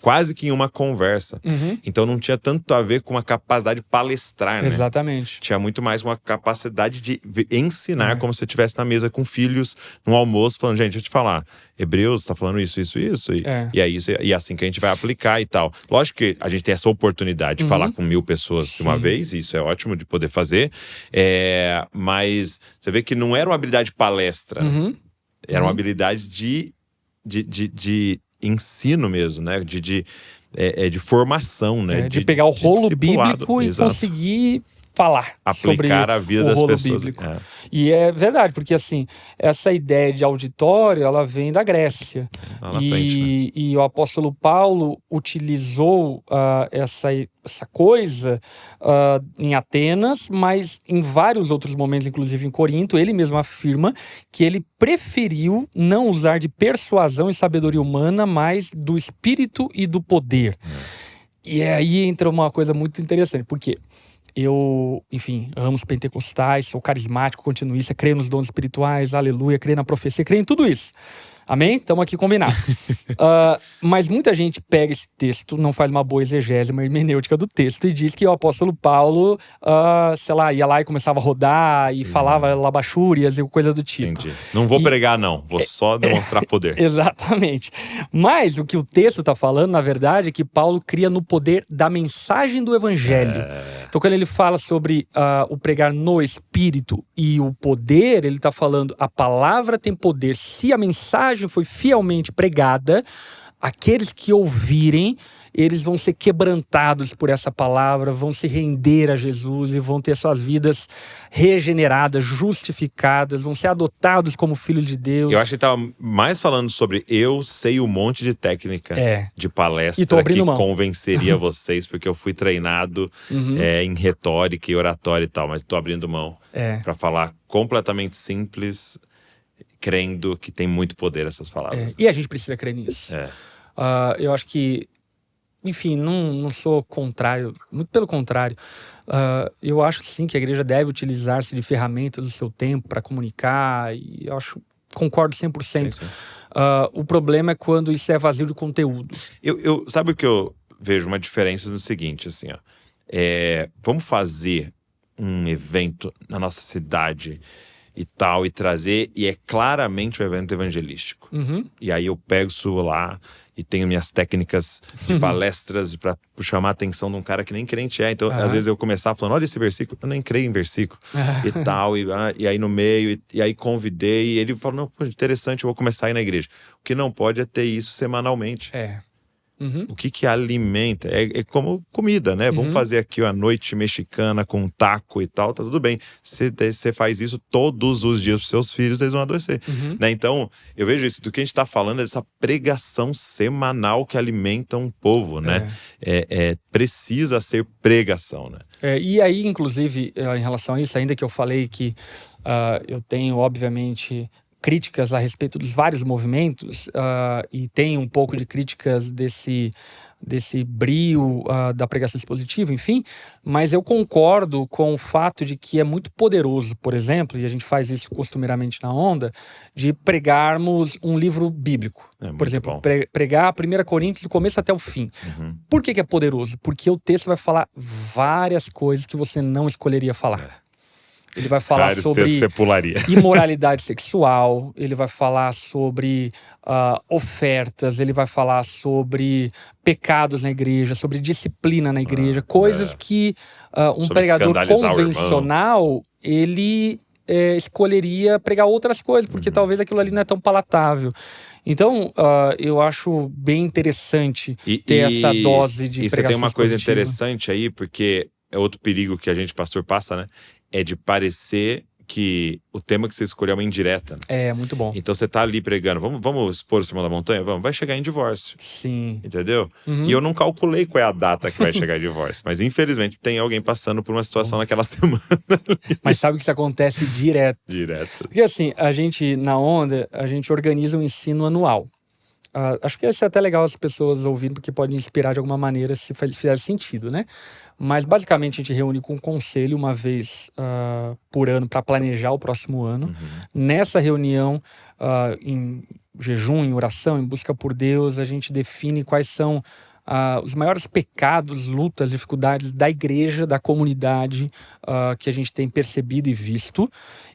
quase que em uma conversa. Então não tinha tanto a ver com uma capacidade de palestrar, né? Exatamente. Tinha muito mais uma capacidade de ensinar, como se eu estivesse na mesa com filhos, num almoço, falando, gente, deixa eu te falar, Hebreus tá falando isso, e é isso, e é assim que a gente vai aplicar e tal. Lógico que a gente tem essa oportunidade de falar com 1000 pessoas de uma vez, e isso é ótimo de poder fazer, mas você vê que não era uma habilidade de palestra, era uma habilidade de ensino mesmo, né? De formação, né? De pegar o rolo bíblico e conseguir falar aplicar sobre a vida o das rolo pessoas. Bíblico. E é verdade, porque assim, essa ideia de auditório, ela vem da Grécia. Lá na frente, né? E o apóstolo Paulo utilizou essa coisa em Atenas, mas em vários outros momentos, inclusive em Corinto, ele mesmo afirma que ele preferiu não usar de persuasão e sabedoria humana, mas do espírito e do poder. E aí entra uma coisa muito interessante, porque eu, enfim, amo os pentecostais, sou carismático, continuista, creio nos dons espirituais, aleluia, creio na profecia, creio em tudo isso. Amém? Estamos aqui combinados. Mas muita gente pega esse texto, não faz uma boa exegese, uma hermenêutica do texto e diz que o apóstolo Paulo, sei lá, ia lá e começava a rodar e falava labachúrias e coisa do tipo. Entendi. Não vou pregar, não. Vou só demonstrar poder. Exatamente. Mas o que o texto está falando, na verdade, é que Paulo cria no poder da mensagem do evangelho. Então, quando ele fala sobre o pregar no espírito e o poder, ele está falando a palavra tem poder. Se a mensagem foi fielmente pregada, aqueles que ouvirem, eles vão ser quebrantados por essa palavra, vão se render a Jesus e vão ter suas vidas regeneradas, justificadas, vão ser adotados como filhos de Deus. Eu acho que ele estava mais falando sobre eu sei um monte de técnica de palestra que convenceria vocês, porque eu fui treinado em retórica e oratória e tal, mas estou abrindo mão para falar completamente simples, crendo que tem muito poder essas palavras. E a gente precisa crer nisso. Eu acho que, enfim, não sou contrário, muito pelo contrário. Eu acho sim que a igreja deve utilizar-se de ferramentas do seu tempo para comunicar, e eu concordo 100%. Sim. O problema é quando isso é vazio de conteúdo. Sabe o que eu vejo uma diferença no seguinte, assim, ó. Vamos fazer um evento na nossa cidade e tal, e trazer, e é claramente um evento evangelístico. E aí eu pego isso lá e tenho minhas técnicas de palestras para chamar a atenção de um cara que nem crente é. Então, às vezes eu começar falando, olha esse versículo, eu nem creio em versículo e tal, e aí no meio, e aí convidei, e ele falou, não, pô, interessante, eu vou começar a ir na igreja. O que não pode é ter isso semanalmente. O que alimenta? É como comida, né? Vamos fazer aqui a noite mexicana com taco e tal, tá tudo bem. Você faz isso todos os dias pros seus filhos, eles vão adoecer. Né? Então, eu vejo isso. Do que a gente tá falando é dessa pregação semanal que alimenta um povo, né? Precisa ser pregação, né? E aí, inclusive, em relação a isso, ainda que eu falei que eu tenho, obviamente, críticas a respeito dos vários movimentos, e tem um pouco de críticas desse brio da pregação expositiva, enfim, mas eu concordo com o fato de que é muito poderoso, por exemplo, e a gente faz isso costumeiramente na Onda, de pregarmos um livro bíblico. Por exemplo, pregar 1 Coríntios do começo até o fim. Por que é poderoso? Porque o texto vai falar várias coisas que você não escolheria falar. Ele vai falar sobre imoralidade sexual, ele vai falar sobre ofertas, ele vai falar sobre pecados na igreja, sobre disciplina na igreja, coisas que um pregador convencional, ele escolheria pregar outras coisas, porque talvez aquilo ali não é tão palatável. Então, eu acho bem interessante ter essa dose de pregação expositiva. E você tem uma coisa interessante aí, porque é outro perigo que a gente, pastor, passa, né? É de parecer que o tema que você escolheu é uma indireta. É, muito bom. Então você tá ali pregando, vamos expor o Sermão da Montanha? Vamos, vai chegar em divórcio. Sim. Entendeu? E eu não calculei qual é a data que vai chegar em divórcio. Mas infelizmente tem alguém passando por uma situação naquela semana. Mas sabe que isso acontece direto. Porque assim, a gente, na Onda, a gente organiza um ensino anual. Acho que isso é até legal as pessoas ouvindo, porque pode inspirar de alguma maneira se fizer sentido, né? Mas basicamente a gente reúne com o conselho uma vez por ano para planejar o próximo ano. Nessa reunião, em jejum, em oração, em busca por Deus, a gente define quais são os maiores pecados, lutas, dificuldades da igreja, da comunidade que a gente tem percebido e visto.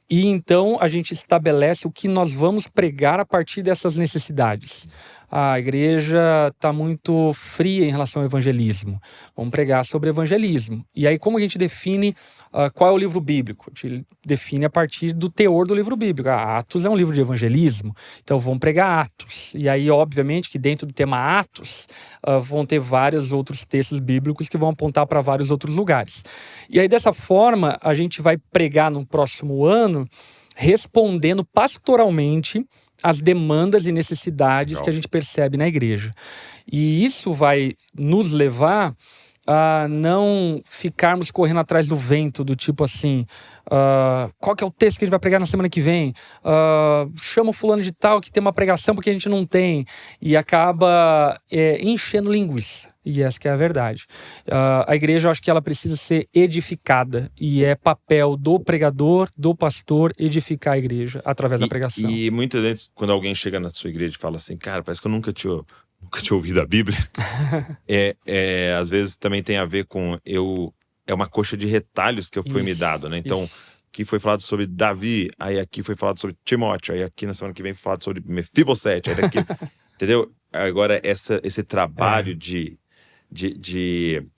E então a gente estabelece o que nós vamos pregar a partir dessas necessidades. A igreja está muito fria em relação ao evangelismo. Vamos pregar sobre evangelismo. E aí como a gente define qual é o livro bíblico? A gente define a partir do teor do livro bíblico. Atos é um livro de evangelismo, então vamos pregar Atos. E aí, obviamente, que dentro do tema Atos, vão ter vários outros textos bíblicos que vão apontar para vários outros lugares. E aí, dessa forma, a gente vai pregar no próximo ano, respondendo pastoralmente as demandas e necessidades que a gente percebe na igreja. E isso vai nos levar a não ficarmos correndo atrás do vento, do tipo assim, qual que é o texto que a gente vai pregar na semana que vem? Chama o fulano de tal que tem uma pregação porque a gente não tem. E acaba enchendo linguiça. E essa que é a verdade. A igreja, eu acho que ela precisa ser edificada. E é papel do pregador, do pastor, edificar a igreja através da pregação. E muitas vezes, quando alguém chega na sua igreja e fala assim, cara, parece que eu nunca tinha ouvido a Bíblia. Às vezes também tem a ver com é uma coxa de retalhos que foi me dado, né? Então, aqui foi falado sobre Davi, aí aqui foi falado sobre Timóteo, aí aqui na semana que vem foi falado sobre Mefibosete, aí daqui, entendeu? Agora, esse trabalho de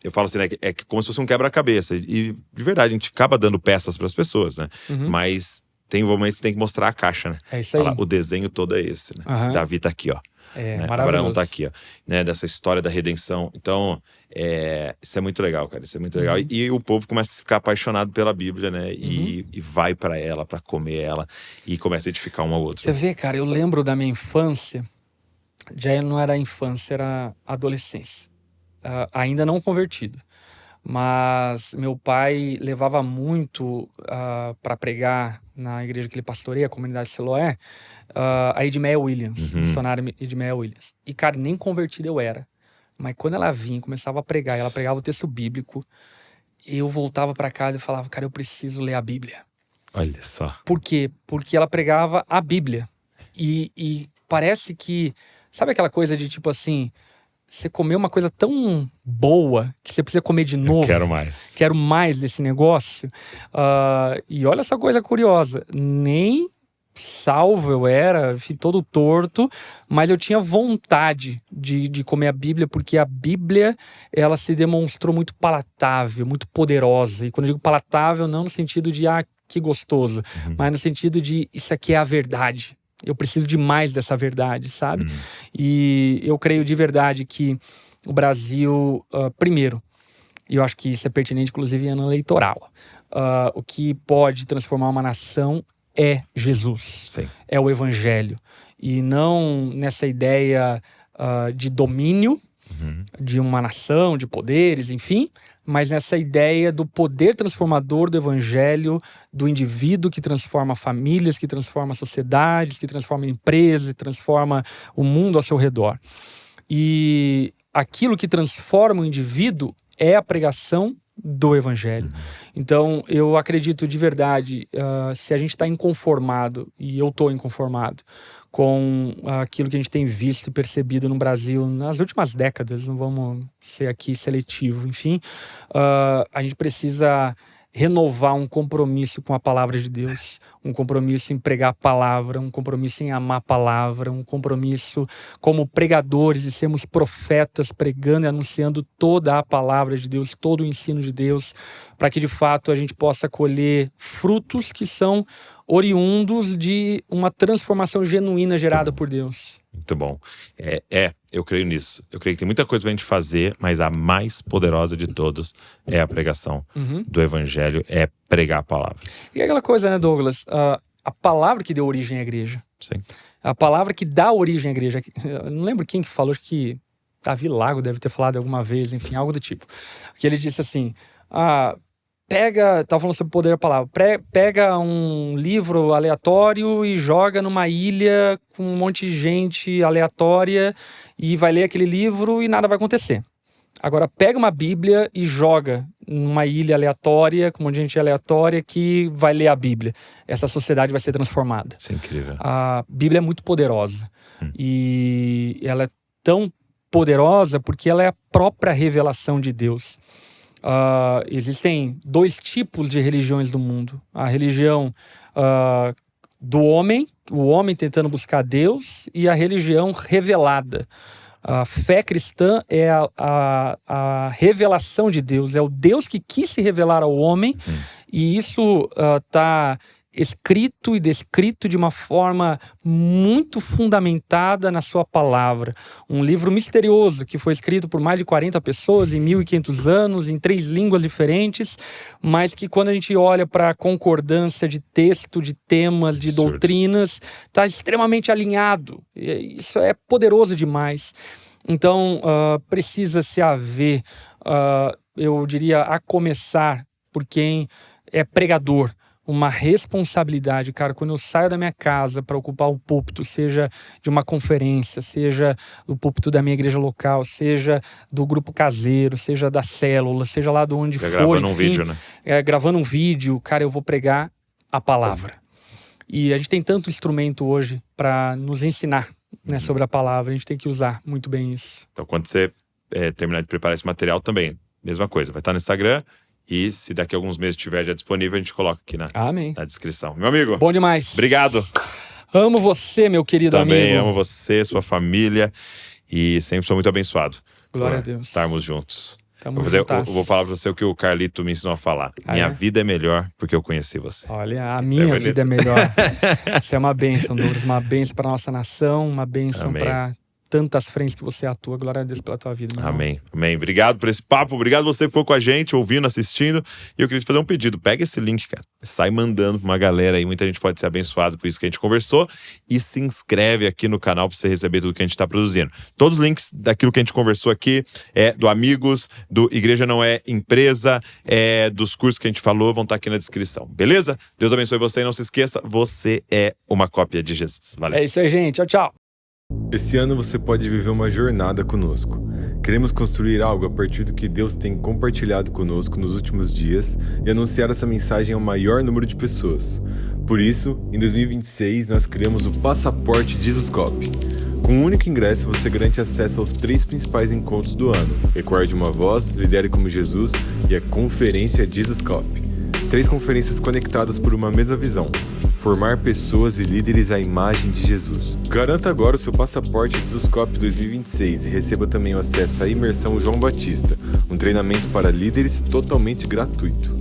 eu falo assim, né, é como se fosse um quebra-cabeça. E, de verdade, a gente acaba dando peças para as pessoas, né? Mas tem momentos que tem que mostrar a caixa, né? É isso aí. O desenho todo é esse, né? Davi tá aqui, ó. Né? Abraão tá aqui, ó. Né? Dessa história da redenção. Então, isso é muito legal, cara. Isso é muito legal. E o povo começa a ficar apaixonado pela Bíblia, né? E vai para ela, para comer ela. E começa a edificar um ao outro. Quer ver, cara? Eu lembro da minha infância. Já não era infância, era adolescência. Ainda não convertido. Mas meu pai levava muito para pregar na igreja que ele pastoreia, a comunidade Siloé, a Edmeia Williams, missionária Edmeia Williams. E, cara, nem convertido eu era. Mas quando ela vinha, começava a pregar, ela pregava o texto bíblico, eu voltava para casa e falava, cara, eu preciso ler a Bíblia. Olha só. Por quê? Porque ela pregava a Bíblia. E parece que, sabe aquela coisa de tipo assim, você comeu uma coisa tão boa que você precisa comer de novo. Quero mais desse negócio. E olha essa coisa curiosa. Nem salvo eu era, enfim, todo torto, mas eu tinha vontade de comer a Bíblia, porque a Bíblia, ela se demonstrou muito palatável, muito poderosa. E quando eu digo palatável, não no sentido de, que gostoso, mas no sentido de, isso aqui é a verdade. Eu preciso de mais dessa verdade, sabe? E eu creio de verdade que o Brasil, primeiro, e eu acho que isso é pertinente, inclusive, em ano eleitoral. O que pode transformar uma nação é Jesus. Sim. É o Evangelho. E não nessa ideia de domínio de uma nação, de poderes, enfim, mas nessa ideia do poder transformador do Evangelho, do indivíduo que transforma famílias, que transforma sociedades, que transforma empresas, que transforma o mundo ao seu redor. E aquilo que transforma o indivíduo é a pregação do Evangelho. Então, eu acredito de verdade, se a gente está inconformado, e eu estou inconformado, com aquilo que a gente tem visto e percebido no Brasil nas últimas décadas, não vamos ser aqui seletivo, enfim, a gente precisa renovar um compromisso com a palavra de Deus, um compromisso em pregar a palavra, um compromisso em amar a palavra, um compromisso como pregadores de sermos profetas pregando e anunciando toda a palavra de Deus, todo o ensino de Deus, para que de fato a gente possa colher frutos que são oriundos de uma transformação genuína gerada por Deus. Muito bom. Eu creio nisso. Eu creio que tem muita coisa pra gente fazer, mas a mais poderosa de todas é a pregação do Evangelho, é pregar a palavra. E aquela coisa, né, Douglas? A palavra que deu origem à igreja. Sim. A palavra que dá origem à igreja. Eu não lembro quem que falou, acho que Davi Lago deve ter falado alguma vez, enfim, algo do tipo. Que ele disse assim, estava falando sobre o poder da palavra, pega um livro aleatório e joga numa ilha com um monte de gente aleatória e vai ler aquele livro e nada vai acontecer. Agora pega uma Bíblia e joga numa ilha aleatória, com um monte de gente aleatória que vai ler a Bíblia. Essa sociedade vai ser transformada. Isso é incrível. A Bíblia é muito poderosa. E ela é tão poderosa porque ela é a própria revelação de Deus. Existem dois tipos de religiões do mundo. A religião do homem, o homem tentando buscar Deus, e a religião revelada. A fé cristã é a revelação de Deus, é o Deus que quis se revelar ao homem, e isso está escrito e descrito de uma forma muito fundamentada na sua palavra. Um livro misterioso que foi escrito por mais de 40 pessoas em 1500 anos, em 3 línguas diferentes, mas que quando a gente olha para a concordância de texto, de temas, de doutrinas, está extremamente alinhado. Isso é poderoso demais. Então, precisa se haver, eu diria, a começar por quem é pregador, uma responsabilidade, cara, quando eu saio da minha casa para ocupar o púlpito, seja de uma conferência, seja do púlpito da minha igreja local, seja do grupo caseiro, seja da célula, seja lá de onde for, gravando um vídeo, né? Gravando um vídeo, cara, eu vou pregar a palavra. E a gente tem tanto instrumento hoje para nos ensinar, né, sobre a palavra, a gente tem que usar muito bem isso. Então, quando você terminar de preparar esse material também, mesma coisa, vai estar no Instagram. E se daqui a alguns meses estiver já disponível, a gente coloca aqui na descrição. Meu amigo. Bom demais. Obrigado. Amo você, meu querido amigo. Também amo você, sua família. E sempre sou muito abençoado. Glória a Deus. Estarmos juntos. Eu vou falar pra você o que o Carlito me ensinou a falar. Minha vida é melhor porque eu conheci você. Olha, a minha vida é melhor. Isso é uma bênção, Douglas. Uma bênção para nossa nação, uma bênção para tantas frentes que você atua. Glória a Deus pela tua vida. Amém. Amém. Obrigado por esse papo. Obrigado você que ficou com a gente, ouvindo, assistindo. E eu queria te fazer um pedido. Pega esse link, cara. Sai mandando pra uma galera aí. Muita gente pode ser abençoado por isso que a gente conversou. E se inscreve aqui no canal pra você receber tudo que a gente tá produzindo. Todos os links daquilo que a gente conversou aqui do Amigos, do Igreja Não É Empresa, dos cursos que a gente falou, vão estar aqui na descrição. Beleza? Deus abençoe você e não se esqueça, você é uma cópia de Jesus. Valeu. É isso aí, gente. Tchau, tchau. Esse ano você pode viver uma jornada conosco. Queremos construir algo a partir do que Deus tem compartilhado conosco nos últimos dias e anunciar essa mensagem ao maior número de pessoas. Por isso, em 2026, nós criamos o Passaporte Jesuscope. Com um único ingresso, você garante acesso aos 3 principais encontros do ano: Recuar de uma Voz, Lidere como Jesus e a Conferência Jesuscope. 3 conferências conectadas por uma mesma visão: formar pessoas e líderes à imagem de Jesus. Garanta agora o seu passaporte Jesuscope 2026 e receba também o acesso à Imersão João Batista, um treinamento para líderes totalmente gratuito.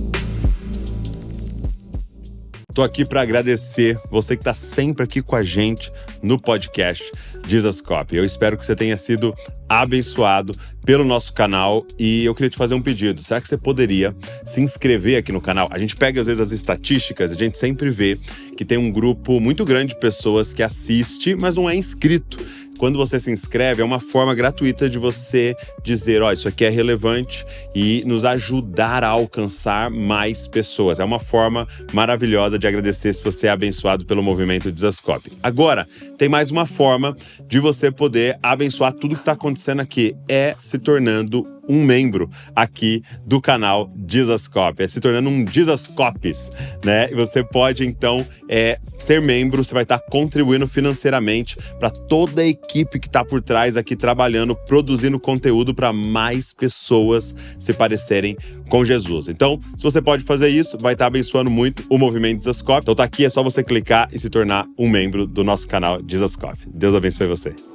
Tô aqui para agradecer você que está sempre aqui com a gente no podcast Jesus Copy. Eu espero que você tenha sido abençoado pelo nosso canal e eu queria te fazer um pedido. Será que você poderia se inscrever aqui no canal? A gente pega às vezes as estatísticas, a gente sempre vê que tem um grupo muito grande de pessoas que assiste, mas não é inscrito. Quando você se inscreve, é uma forma gratuita de você dizer, isso aqui é relevante e nos ajudar a alcançar mais pessoas. É uma forma maravilhosa de agradecer se você é abençoado pelo movimento Jesus Copy. Agora, tem mais uma forma de você poder abençoar tudo que está acontecendo aqui, é se tornando um membro aqui do canal Jesus Copy, é se tornando um Jesus Copies, né? E você pode, então, ser membro, você vai estar contribuindo financeiramente para toda a equipe que está por trás aqui trabalhando, produzindo conteúdo para mais pessoas se parecerem com Jesus. Então, se você pode fazer isso, vai estar abençoando muito o movimento Jesus Copy. Então tá aqui, é só você clicar e se tornar um membro do nosso canal Jesus Copy. Deus abençoe você.